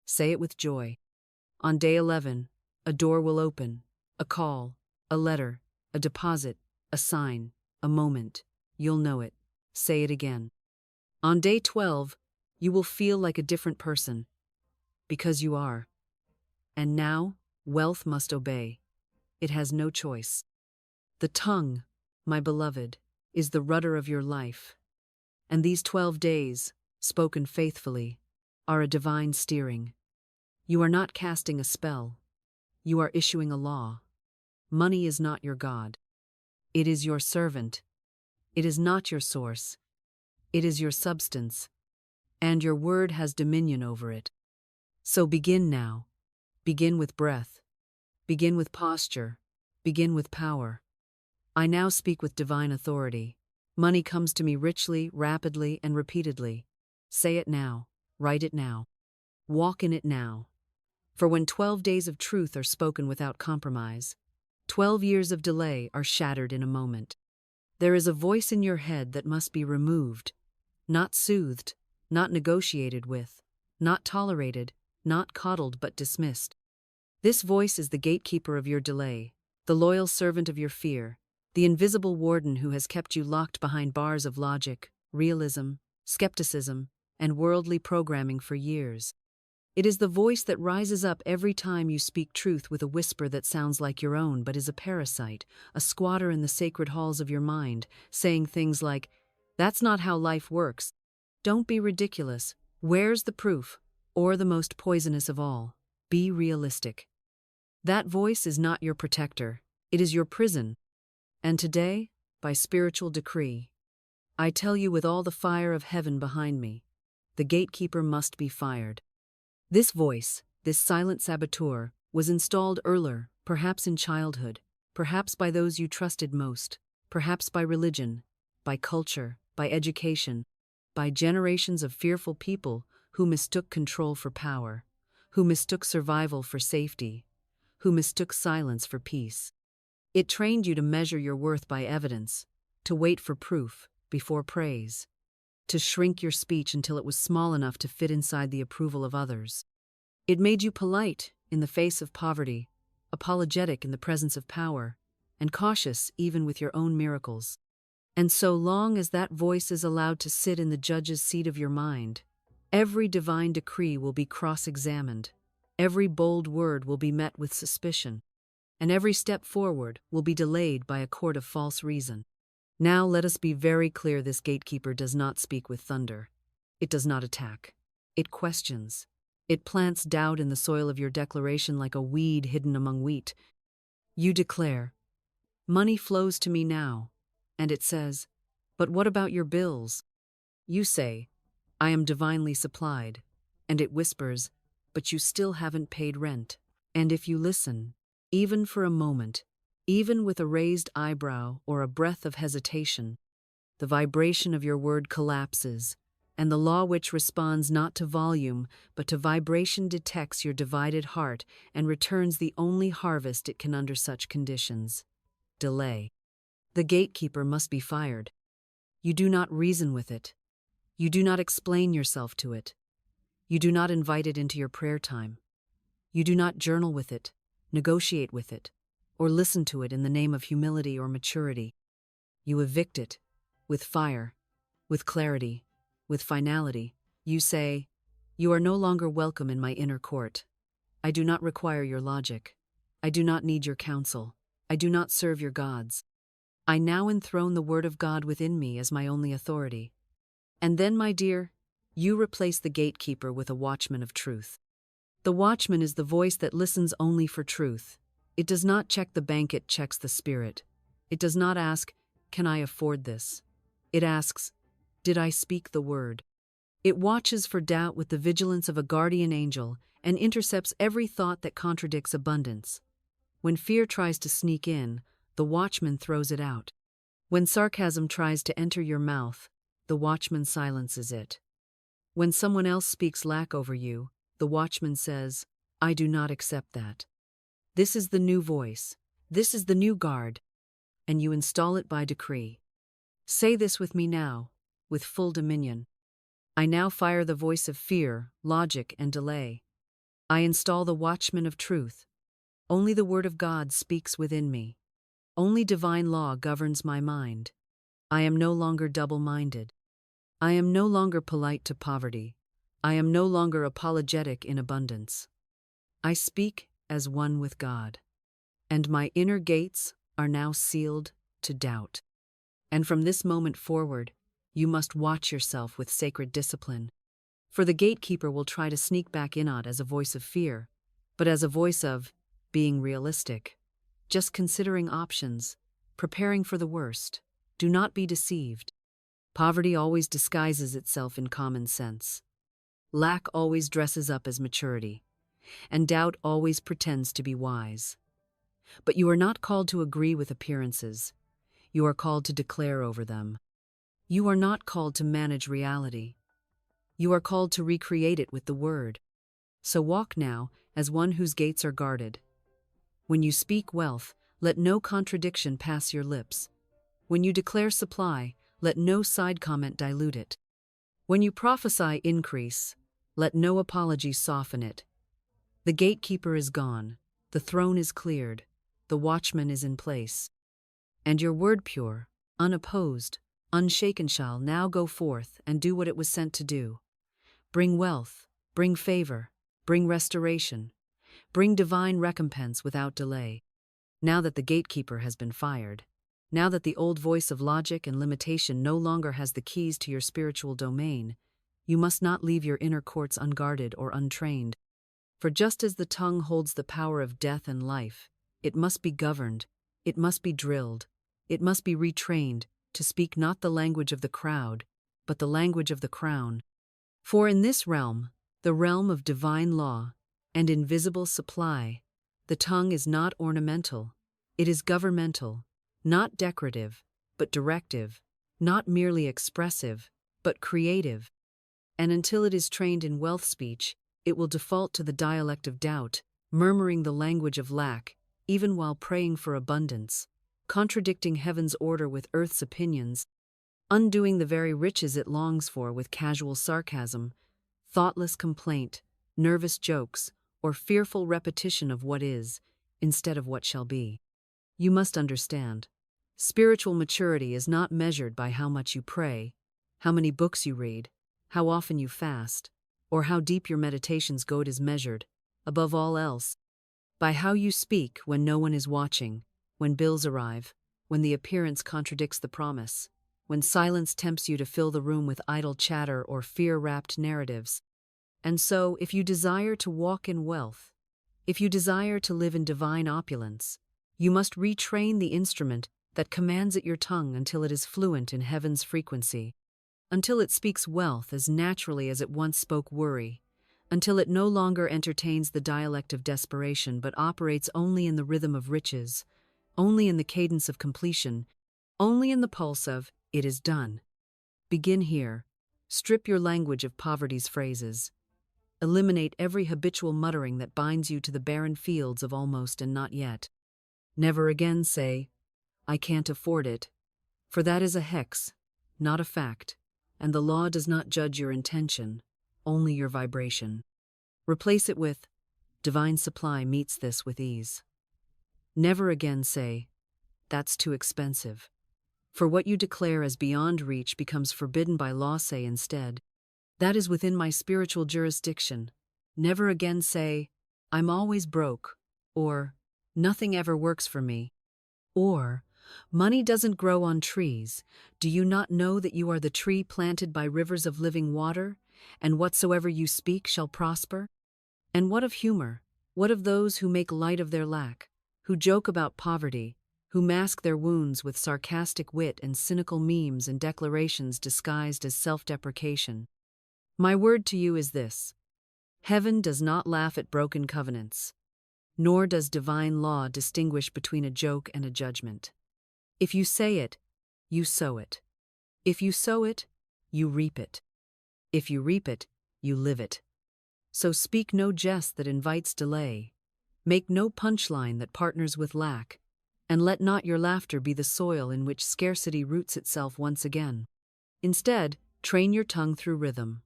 Say it with joy. On day 11, A door will open, a call, a letter, a deposit, a sign, a moment. You'll know it. Say it again. On day 12, you will feel like a different person. Because you are. And now, wealth must obey. It has no choice. The tongue, my beloved, is the rudder of your life. And these 12 days, spoken faithfully, are a divine steering. You are not casting a spell. You are issuing a law. Money is not your God. It is your servant. It is not your source. It is your substance. And your word has dominion over it. So begin now. Begin with breath. Begin with posture. Begin with power. I now speak with divine authority. Money comes to me richly, rapidly, and repeatedly. Say it now. Write it now. Walk in it now. For when 12 days of truth are spoken without compromise, 12 years of delay are shattered in a moment. There is a voice in your head that must be removed, not soothed, not negotiated with, not tolerated, not coddled but dismissed. This voice is the gatekeeper of your delay, the loyal servant of your fear, the invisible warden who has kept you locked behind bars of logic, realism, skepticism, and worldly programming for years. It is the voice that rises up every time you speak truth with a whisper that sounds like your own but is a parasite, a squatter in the sacred halls of your mind, saying things like, "That's not how life works. Don't be ridiculous. Where's the proof?" Or the most poisonous of all, be realistic. That voice is not your protector, it is your prison. And today, by spiritual decree, I tell you with all the fire of heaven behind me, the gatekeeper must be fired. This voice, this silent saboteur, was installed earlier, perhaps in childhood, perhaps by those you trusted most, perhaps by religion, by culture, by education, by generations of fearful people who mistook control for power, who mistook survival for safety, who mistook silence for peace. It trained you to measure your worth by evidence, to wait for proof before praise, to shrink your speech until it was small enough to fit inside the approval of others. It made you polite in the face of poverty, apologetic in the presence of power, and cautious even with your own miracles. And so long as that voice is allowed to sit in the judge's seat of your mind, every divine decree will be cross-examined, every bold word will be met with suspicion, and every step forward will be delayed by a court of false reason. Now let us be very clear, this gatekeeper does not speak with thunder. It does not attack. It questions. It plants doubt in the soil of your declaration like a weed hidden among wheat. You declare, "Money flows to me now," and it says, "But what about your bills?" You say, "I am divinely supplied," and it whispers, "But you still haven't paid rent." And if you listen, even for a moment, even with a raised eyebrow or a breath of hesitation, the vibration of your word collapses, and the law which responds not to volume but to vibration detects your divided heart and returns the only harvest it can under such conditions: delay. The gatekeeper must be fired. You do not reason with it. You do not explain yourself to it. You do not invite it into your prayer time. You do not journal with it, negotiate with it, or listen to it in the name of humility or maturity. You evict it, with fire, with clarity, with finality. You say, "You are no longer welcome in my inner court. I do not require your logic. I do not need your counsel. I do not serve your gods. I now enthrone the word of God within me as my only authority." And then, my dear, you replace the gatekeeper with a watchman of truth. The watchman is the voice that listens only for truth. It does not check the bank, it checks the spirit. It does not ask, "Can I afford this?" It asks, "Did I speak the word?" It watches for doubt with the vigilance of a guardian angel and intercepts every thought that contradicts abundance. When fear tries to sneak in, the watchman throws it out. When sarcasm tries to enter your mouth, the watchman silences it. When someone else speaks lack over you, the watchman says, "I do not accept that." This is the new voice. This is the new guard. And you install it by decree. Say this with me now, with full dominion. I now fire the voice of fear, logic, and delay. I install the watchman of truth. Only the word of God speaks within me. Only divine law governs my mind. I am no longer double-minded. I am no longer polite to poverty. I am no longer apologetic in abundance. I speak as one with God. And my inner gates are now sealed to doubt. And from this moment forward, you must watch yourself with sacred discipline. For the gatekeeper will try to sneak back in as a voice of fear, but as a voice of being realistic, just considering options, preparing for the worst. Do not be deceived. Poverty always disguises itself in common sense. Lack always dresses up as maturity, and doubt always pretends to be wise. But you are not called to agree with appearances. You are called to declare over them. You are not called to manage reality. You are called to recreate it with the word. So walk now as one whose gates are guarded. When you speak wealth, let no contradiction pass your lips. When you declare supply, let no side comment dilute it. When you prophesy increase, let no apology soften it. The gatekeeper is gone, the throne is cleared, the watchman is in place. And your word pure, unopposed, unshaken shall now go forth and do what it was sent to do. Bring wealth, bring favor, bring restoration, bring divine recompense without delay. Now that the gatekeeper has been fired, now that the old voice of logic and limitation no longer has the keys to your spiritual domain, you must not leave your inner courts unguarded or untrained. For just as the tongue holds the power of death and life, it must be governed, it must be drilled, it must be retrained to speak not the language of the crowd, but the language of the crown. For in this realm, the realm of divine law and invisible supply, the tongue is not ornamental, it is governmental, not decorative, but directive, not merely expressive, but creative. And until it is trained in wealth speech, it will default to the dialect of doubt, murmuring the language of lack, even while praying for abundance, contradicting heaven's order with earth's opinions, undoing the very riches it longs for with casual sarcasm, thoughtless complaint, nervous jokes, or fearful repetition of what is, instead of what shall be. You must understand, spiritual maturity is not measured by how much you pray, how many books you read, how often you fast, or how deep your meditations go. It is measured, above all else, by how you speak when no one is watching, when bills arrive, when the appearance contradicts the promise, when silence tempts you to fill the room with idle chatter or fear-wrapped narratives. And so, if you desire to walk in wealth, if you desire to live in divine opulence, you must retrain the instrument that commands at your tongue until it is fluent in heaven's frequency, until it speaks wealth as naturally as it once spoke worry, until it no longer entertains the dialect of desperation but operates only in the rhythm of riches, only in the cadence of completion, only in the pulse of, "It is done." Begin here. Strip your language of poverty's phrases. Eliminate every habitual muttering that binds you to the barren fields of almost and not yet. Never again say, "I can't afford it," for that is a hex, not a fact, and the law does not judge your intention, only your vibration. Replace it with, "Divine supply meets this with ease." Never again say, "That's too expensive," for what you declare as beyond reach becomes forbidden by law. Say instead, "That is within my spiritual jurisdiction." Never again say, "I'm always broke," or "Nothing ever works for me," or "Money doesn't grow on trees. Do you not know that you are the tree planted by rivers of living water, and whatsoever you speak shall prosper?" And what of humor? What of those who make light of their lack, who joke about poverty, who mask their wounds with sarcastic wit and cynical memes and declarations disguised as self-deprecation? My word to you is this: heaven does not laugh at broken covenants, nor does divine law distinguish between a joke and a judgment. If you say it, you sow it. If you sow it, you reap it. If you reap it, you live it. So speak no jest that invites delay. Make no punchline that partners with lack, and let not your laughter be the soil in which scarcity roots itself once again. Instead, train your tongue through rhythm.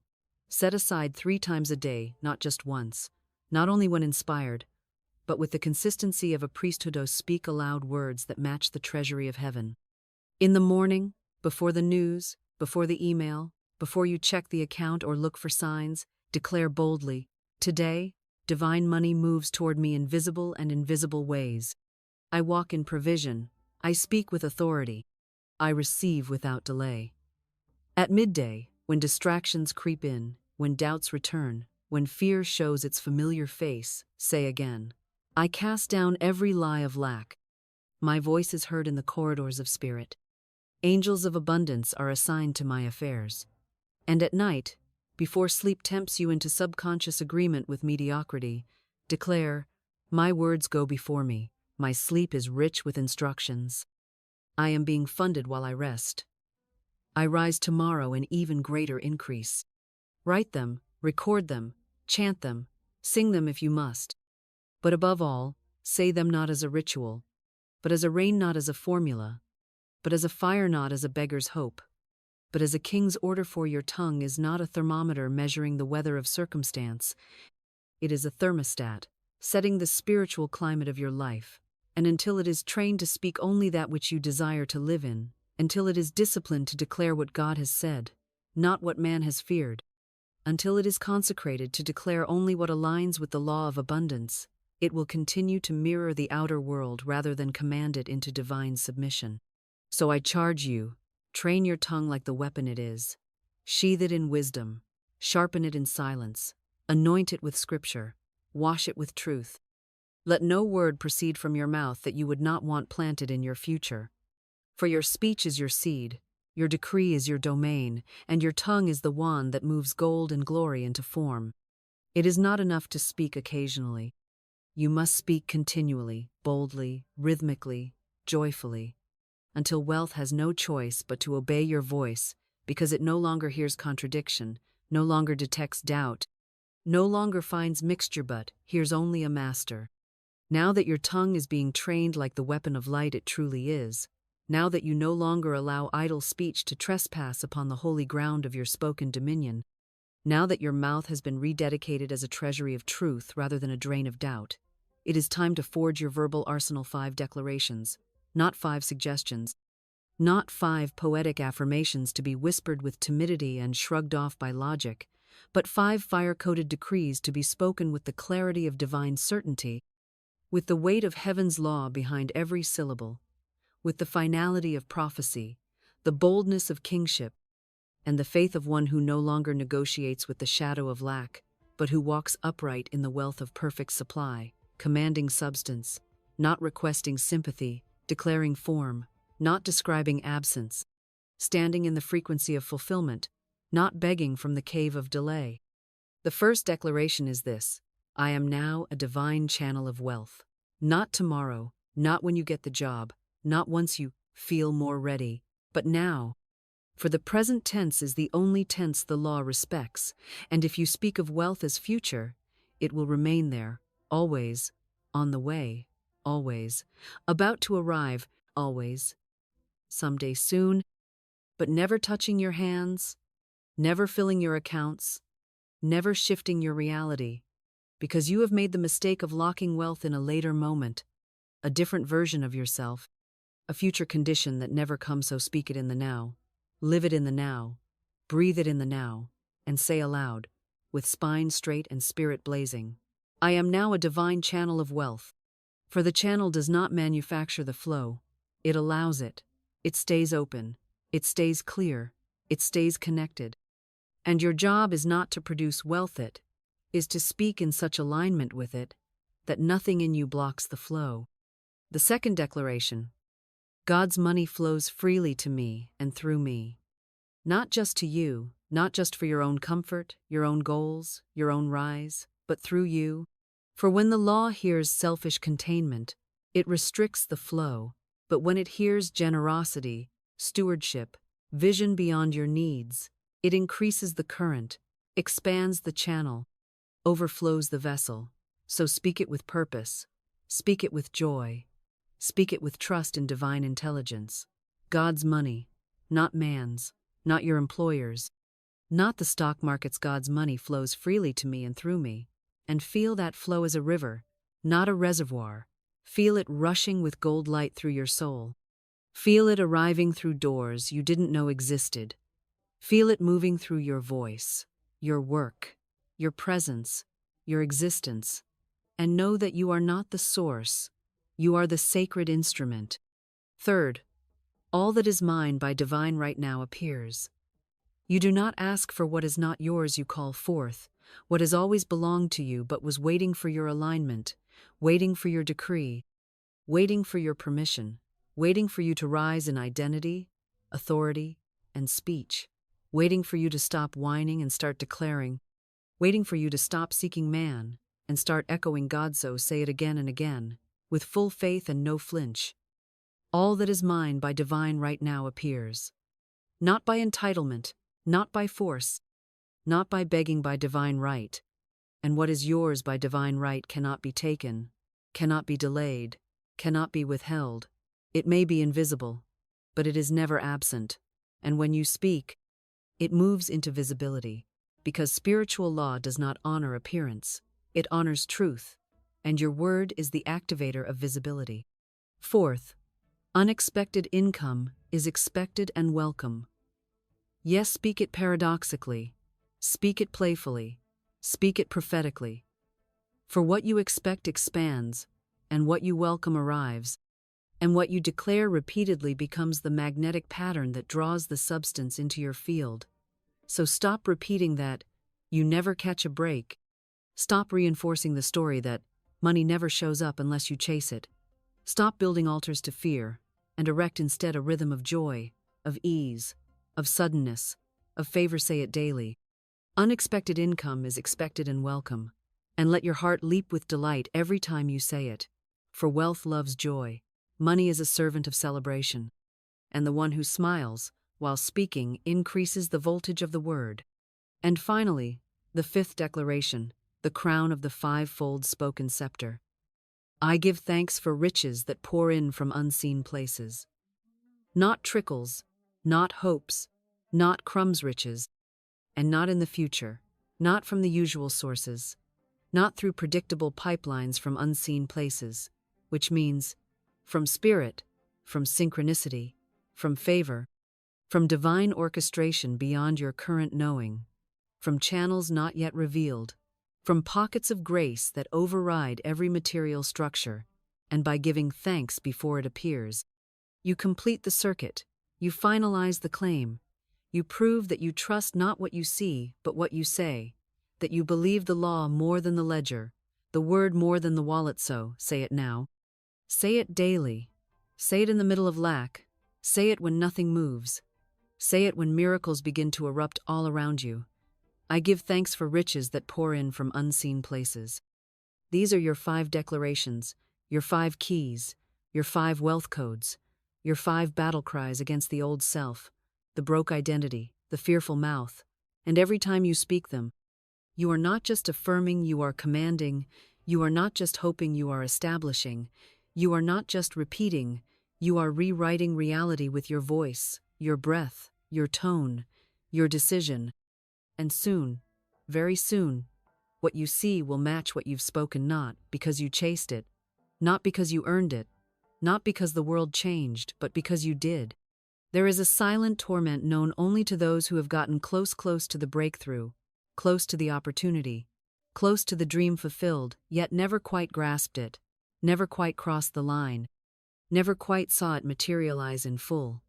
Set aside 3 times a day, not just once, not only when inspired, but with the consistency of a priesthood. Speak aloud words that match the treasury of heaven. In the morning, before the news, before the email, before you check the account or look for signs, declare boldly, "Today, divine money moves toward me in visible and invisible ways. I walk in provision. I speak with authority. I receive without delay." At midday, when distractions creep in, when doubts return, when fear shows its familiar face, say again, "I cast down every lie of lack." My voice is heard in the corridors of spirit. Angels of abundance are assigned to my affairs. And at night, before sleep tempts you into subconscious agreement with mediocrity, declare, "My words go before me. My sleep is rich with instructions. I am being funded while I rest. I rise tomorrow in even greater increase." Write them, record them, chant them, sing them if you must. But above all, say them not as a ritual, but as a rain, not as a formula, but as a fire, not as a beggar's hope, but as a king's order. For your tongue is not a thermometer measuring the weather of circumstance. It is a thermostat, setting the spiritual climate of your life. And until it is trained to speak only that which you desire to live in, until it is disciplined to declare what God has said, not what man has feared, until it is consecrated to declare only what aligns with the law of abundance, it will continue to mirror the outer world rather than command it into divine submission. So I charge you, train your tongue like the weapon it is. Sheathe it in wisdom, sharpen it in silence, anoint it with scripture, wash it with truth. Let no word proceed from your mouth that you would not want planted in your future. For your speech is your seed, your decree is your domain, and your tongue is the wand that moves gold and glory into form. It is not enough to speak occasionally. You must speak continually, boldly, rhythmically, joyfully, until wealth has no choice but to obey your voice, because it no longer hears contradiction, no longer detects doubt, no longer finds mixture but hears only a master. Now that your tongue is being trained like the weapon of light it truly is, now that you no longer allow idle speech to trespass upon the holy ground of your spoken dominion, now that your mouth has been rededicated as a treasury of truth rather than a drain of doubt, it is time to forge your verbal arsenal. 5 declarations, not 5 suggestions, not 5 poetic affirmations to be whispered with timidity and shrugged off by logic, but 5 fire-coated decrees to be spoken with the clarity of divine certainty, with the weight of heaven's law behind every syllable, with the finality of prophecy, the boldness of kingship, and the faith of one who no longer negotiates with the shadow of lack, but who walks upright in the wealth of perfect supply, commanding substance, not requesting sympathy, declaring form, not describing absence, standing in the frequency of fulfillment, not begging from the cave of delay. The first declaration is this: I am now a divine channel of wealth. Not tomorrow, not when you get the job, not once you feel more ready, but now. For the present tense is the only tense the law respects, and if you speak of wealth as future, it will remain there, always, on the way, always, about to arrive, always, someday soon, but never touching your hands, never filling your accounts, never shifting your reality, because you have made the mistake of locking wealth in a later moment, a different version of yourself, a future condition that never comes. So speak it in the now, live it in the now, breathe it in the now, and say aloud, with spine straight and spirit blazing, I am now a divine channel of wealth. For the channel does not manufacture the flow, it allows it. It stays open, it stays clear, it stays connected. And your job is not to produce wealth, it is to speak in such alignment with it that nothing in you blocks the flow. The second declaration: God's money flows freely to me and through me. Not just to you, not just for your own comfort, your own goals, your own rise, but through you. For when the law hears selfish containment, it restricts the flow, but when it hears generosity, stewardship, vision beyond your needs, it increases the current, expands the channel, overflows the vessel. So speak it with purpose, speak it with joy, speak it with trust in divine intelligence. God's money, not man's, not your employer's, not the stock market's. God's money flows freely to me and through me, and feel that flow as a river, not a reservoir. Feel it rushing with gold light through your soul. Feel it arriving through doors you didn't know existed. Feel it moving through your voice, your work, your presence, your existence. And know that you are not the source. You are the sacred instrument. Third, all that is mine by divine right now appears. You do not ask for what is not yours, you call forth what has always belonged to you but was waiting for your alignment, waiting for your decree, waiting for your permission, waiting for you to rise in identity, authority, and speech, waiting for you to stop whining and start declaring, waiting for you to stop seeking man and start echoing God. So say it again and again, with full faith and no flinch. All that is mine by divine right now appears. Not by entitlement, not by force, not by begging, by divine right. And what is yours by divine right cannot be taken, cannot be delayed, cannot be withheld. It may be invisible, but it is never absent. And when you speak, it moves into visibility, because spiritual law does not honor appearance, it honors truth, and your word is the activator of visibility. Fourth, unexpected income is expected and welcome. Yes, speak it paradoxically, speak it playfully, speak it prophetically. For what you expect expands, and what you welcome arrives, and what you declare repeatedly becomes the magnetic pattern that draws the substance into your field. So stop repeating that you never catch a break. Stop reinforcing the story that money never shows up unless you chase it. Stop building altars to fear, and erect instead a rhythm of joy, of ease, of suddenness, of favor. Say it daily. Unexpected income is expected and welcome, and let your heart leap with delight every time you say it. For wealth loves joy, money is a servant of celebration, and the one who smiles while speaking increases the voltage of the word. And finally, the fifth declaration, the crown of the fivefold spoken scepter. I give thanks for riches that pour in from unseen places. Not trickles, not hopes, not crumbs riches, and not in the future, not from the usual sources, not through predictable pipelines from unseen places, which means from spirit, from synchronicity, from favor, from divine orchestration beyond your current knowing, from channels not yet revealed, from pockets of grace that override every material structure, and by giving thanks before it appears, you complete the circuit, you finalize the claim, you prove that you trust not what you see, but what you say, that you believe the law more than the ledger, the word more than the wallet. So, say it now. Say it daily. Say it in the middle of lack. Say it when nothing moves. Say it when miracles begin to erupt all around you. I give thanks for riches that pour in from unseen places. These are your 5 declarations, your 5 keys, your 5 wealth codes, your 5 battle cries against the old self, the broke identity, the fearful mouth, and every time you speak them, you are not just affirming, you are commanding, you are not just hoping, you are establishing, you are not just repeating, you are rewriting reality with your voice, your breath, your tone, your decision. And soon, very soon, what you see will match what you've spoken, not because you chased it, not because you earned it, not because the world changed, but because you did. There is a silent torment known only to those who have gotten close to the breakthrough, close to the opportunity, close to the dream fulfilled, yet never quite grasped it, never quite crossed the line, never quite saw it materialize in full.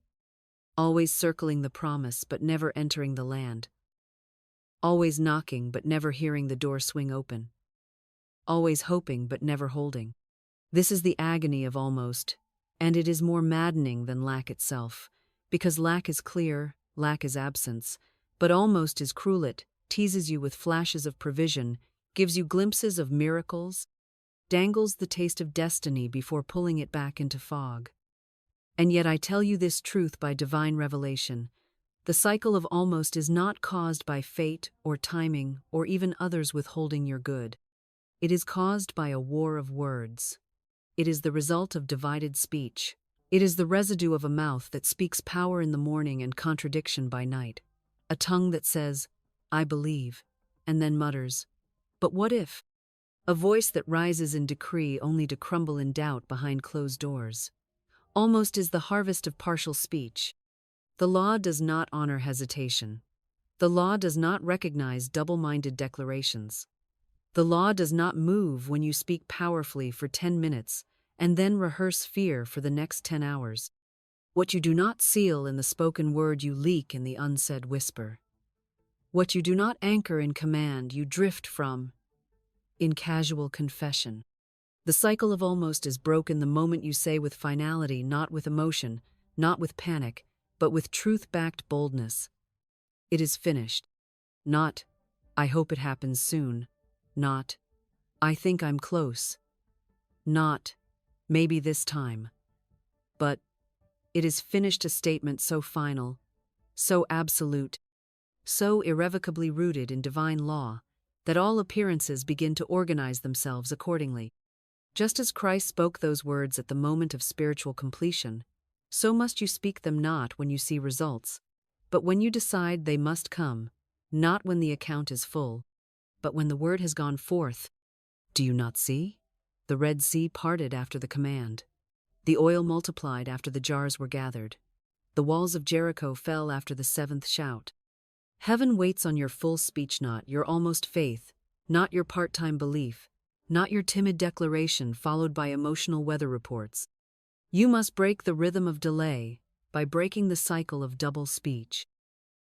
Always circling the promise but never entering the land. Always knocking but never hearing the door swing open. Always hoping but never holding. This is the agony of almost, and it is more maddening than lack itself, because lack is clear, lack is absence, but almost is cruel. It teases you with flashes of provision, gives you glimpses of miracles, dangles the taste of destiny before pulling it back into fog. And yet I tell you this truth by divine revelation. The cycle of almost is not caused by fate or timing or even others withholding your good. It is caused by a war of words. It is the result of divided speech. It is the residue of a mouth that speaks power in the morning and contradiction by night. A tongue that says, I believe, and then mutters, but what if? a voice that rises in decree only to crumble in doubt behind closed doors. Almost is the harvest of partial speech. The law does not honor hesitation. The law does not recognize double-minded declarations. The law does not move when you speak powerfully for 10 minutes and then rehearse fear for the next 10 hours. What you do not seal in the spoken word, you leak in the unsaid whisper. What you do not anchor in command, you drift from in casual confession. The cycle of almost is broken the moment you say with finality, not with emotion, not with panic, but with truth-backed boldness. It is finished. Not, I hope it happens soon. Not, I think I'm close. Not, maybe this time. But, it is finished, a statement so final, so absolute, so irrevocably rooted in divine law, that all appearances begin to organize themselves accordingly. Just as Christ spoke those words at the moment of spiritual completion, so must you speak them not when you see results, but when you decide they must come, not when the account is full, but when the word has gone forth. Do you not see? The Red Sea parted after the command. The oil multiplied after the jars were gathered. The walls of Jericho fell after the seventh shout. Heaven waits on your full speech, not your almost faith, not your part-time belief, not your timid declaration followed by emotional weather reports. You must break the rhythm of delay by breaking the cycle of double speech.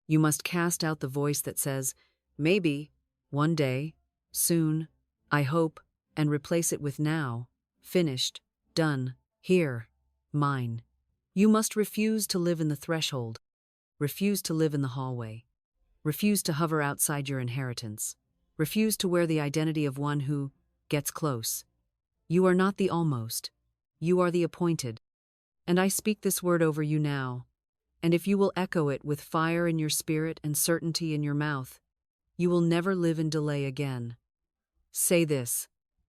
You must cast out the voice that says, maybe, one day, soon, I hope, and replace it with now, finished, done, here, mine. You must refuse to live in the threshold, refuse to live in the hallway, refuse to hover outside your inheritance, refuse to wear the identity of one who gets close. You are not the almost, you are the appointed. And I speak this word over you now, and if you will echo it with fire in your spirit and certainty in your mouth, you will never live in delay again. Say this: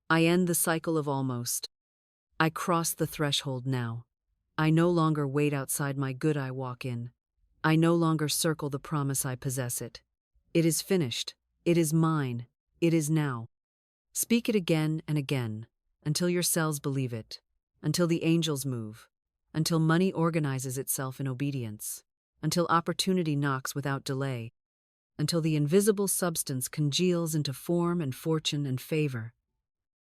I end the cycle of almost. I cross the threshold now. I no longer wait outside my good, I walk in. I no longer circle the promise, I possess it. It is finished. It is mine. It is now. Speak it again and again, until your cells believe it, until the angels move, until money organizes itself in obedience, until opportunity knocks without delay, until the invisible substance congeals into form and fortune and favor.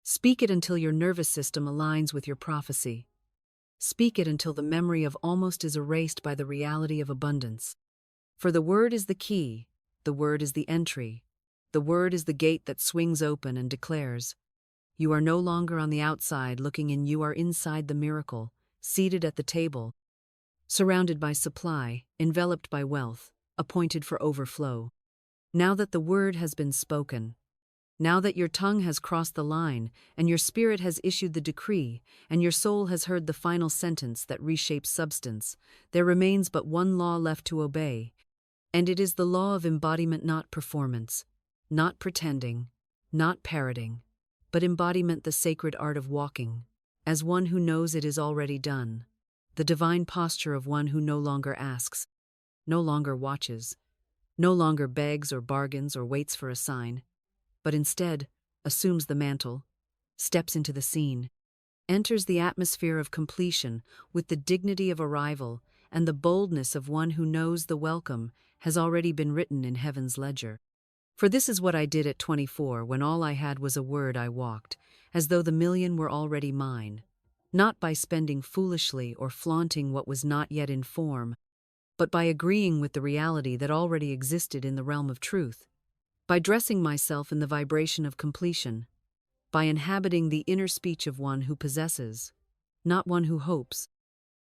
Speak it until your nervous system aligns with your prophecy. Speak it until the memory of almost is erased by the reality of abundance. For the word is the key, the word is the entry, the word is the gate that swings open and declares, you are no longer on the outside looking in, you are inside the miracle, seated at the table, surrounded by supply, enveloped by wealth, appointed for overflow. Now that the word has been spoken, now that your tongue has crossed the line, and your spirit has issued the decree, and your soul has heard the final sentence that reshapes substance, there remains but one law left to obey, and it is the law of embodiment, not performance, not pretending, not parroting, but embodiment, the sacred art of walking, as one who knows it is already done, the divine posture of one who no longer asks, no longer watches, no longer begs or bargains or waits for a sign, but instead assumes the mantle, steps into the scene, enters the atmosphere of completion with the dignity of arrival and the boldness of one who knows the welcome has already been written in heaven's ledger. For this is what I did at 24, when all I had was a word. I walked, as though the million were already mine, not by spending foolishly or flaunting what was not yet in form, but by agreeing with the reality that already existed in the realm of truth, by dressing myself in the vibration of completion, by inhabiting the inner speech of one who possesses, not one who hopes,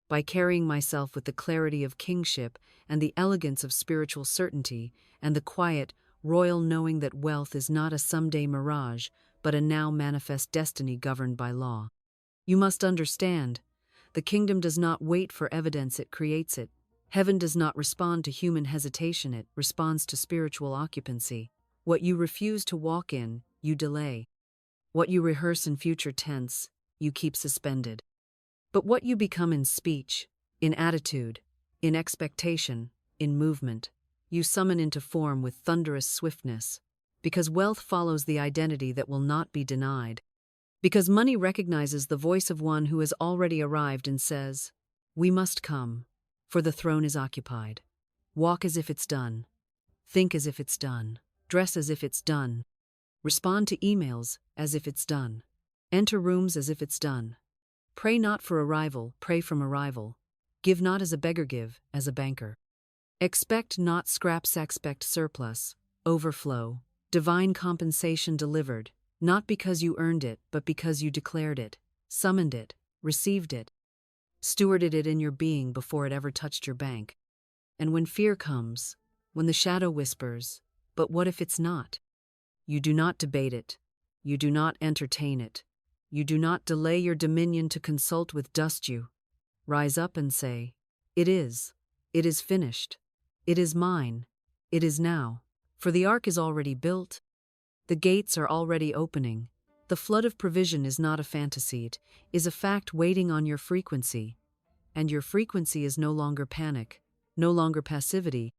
by carrying myself with the clarity of kingship and the elegance of spiritual certainty and the quiet, royal knowing that wealth is not a someday mirage, but a now manifest destiny governed by law. You must understand, the kingdom does not wait for evidence, it creates it. Heaven does not respond to human hesitation, it responds to spiritual occupancy. What you refuse to walk in, you delay. What you rehearse in future tense, you keep suspended. But what you become in speech, in attitude, in expectation, in movement, you summon into form with thunderous swiftness. Because wealth follows the identity that will not be denied. Because money recognizes the voice of one who has already arrived and says, "We must come, for the throne is occupied." Walk as if it's done. Think as if it's done. Dress as if it's done. Respond to emails as if it's done. Enter rooms as if it's done. Pray not for arrival, pray from arrival. Give not as a beggar, give as a banker. Expect not scraps, expect surplus, overflow, divine compensation delivered, not because you earned it, but because you declared it, summoned it, received it, stewarded it in your being before it ever touched your bank. And when fear comes, when the shadow whispers, "But what if it's not?" you do not debate it. You do not entertain it. You do not delay your dominion to consult with dust. You rise up and say, "It is. It is finished. It is mine. It is now." For the ark is already built. The gates are already opening. The flood of provision is not a fantasy, it is a fact waiting on your frequency. And your frequency is no longer panic, no longer passivity,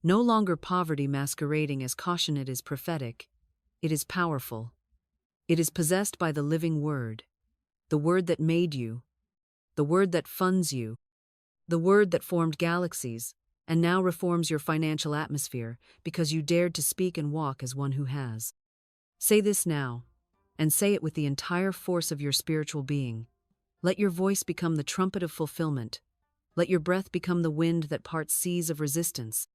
no longer poverty masquerading as caution. It is prophetic. It is powerful. It is possessed by the living word, the word that made you, the word that funds you, the word that formed galaxies, and now reforms your financial atmosphere because you dared to speak and walk as one who has. Say this now, and say it with the entire force of your spiritual being. Let your voice become the trumpet of fulfillment. Let your breath become the wind that parts seas of resistance.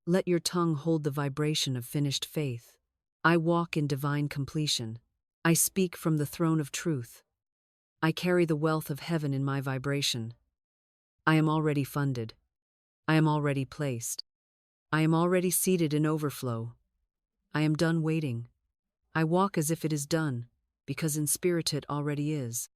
Let your tongue hold the vibration of finished faith. I walk in divine completion. I speak from the throne of truth. I carry the wealth of heaven in my vibration. I am already funded. I am already placed. I am already seated in overflow. I am done waiting. I walk as if it is done, because in spirit it already is.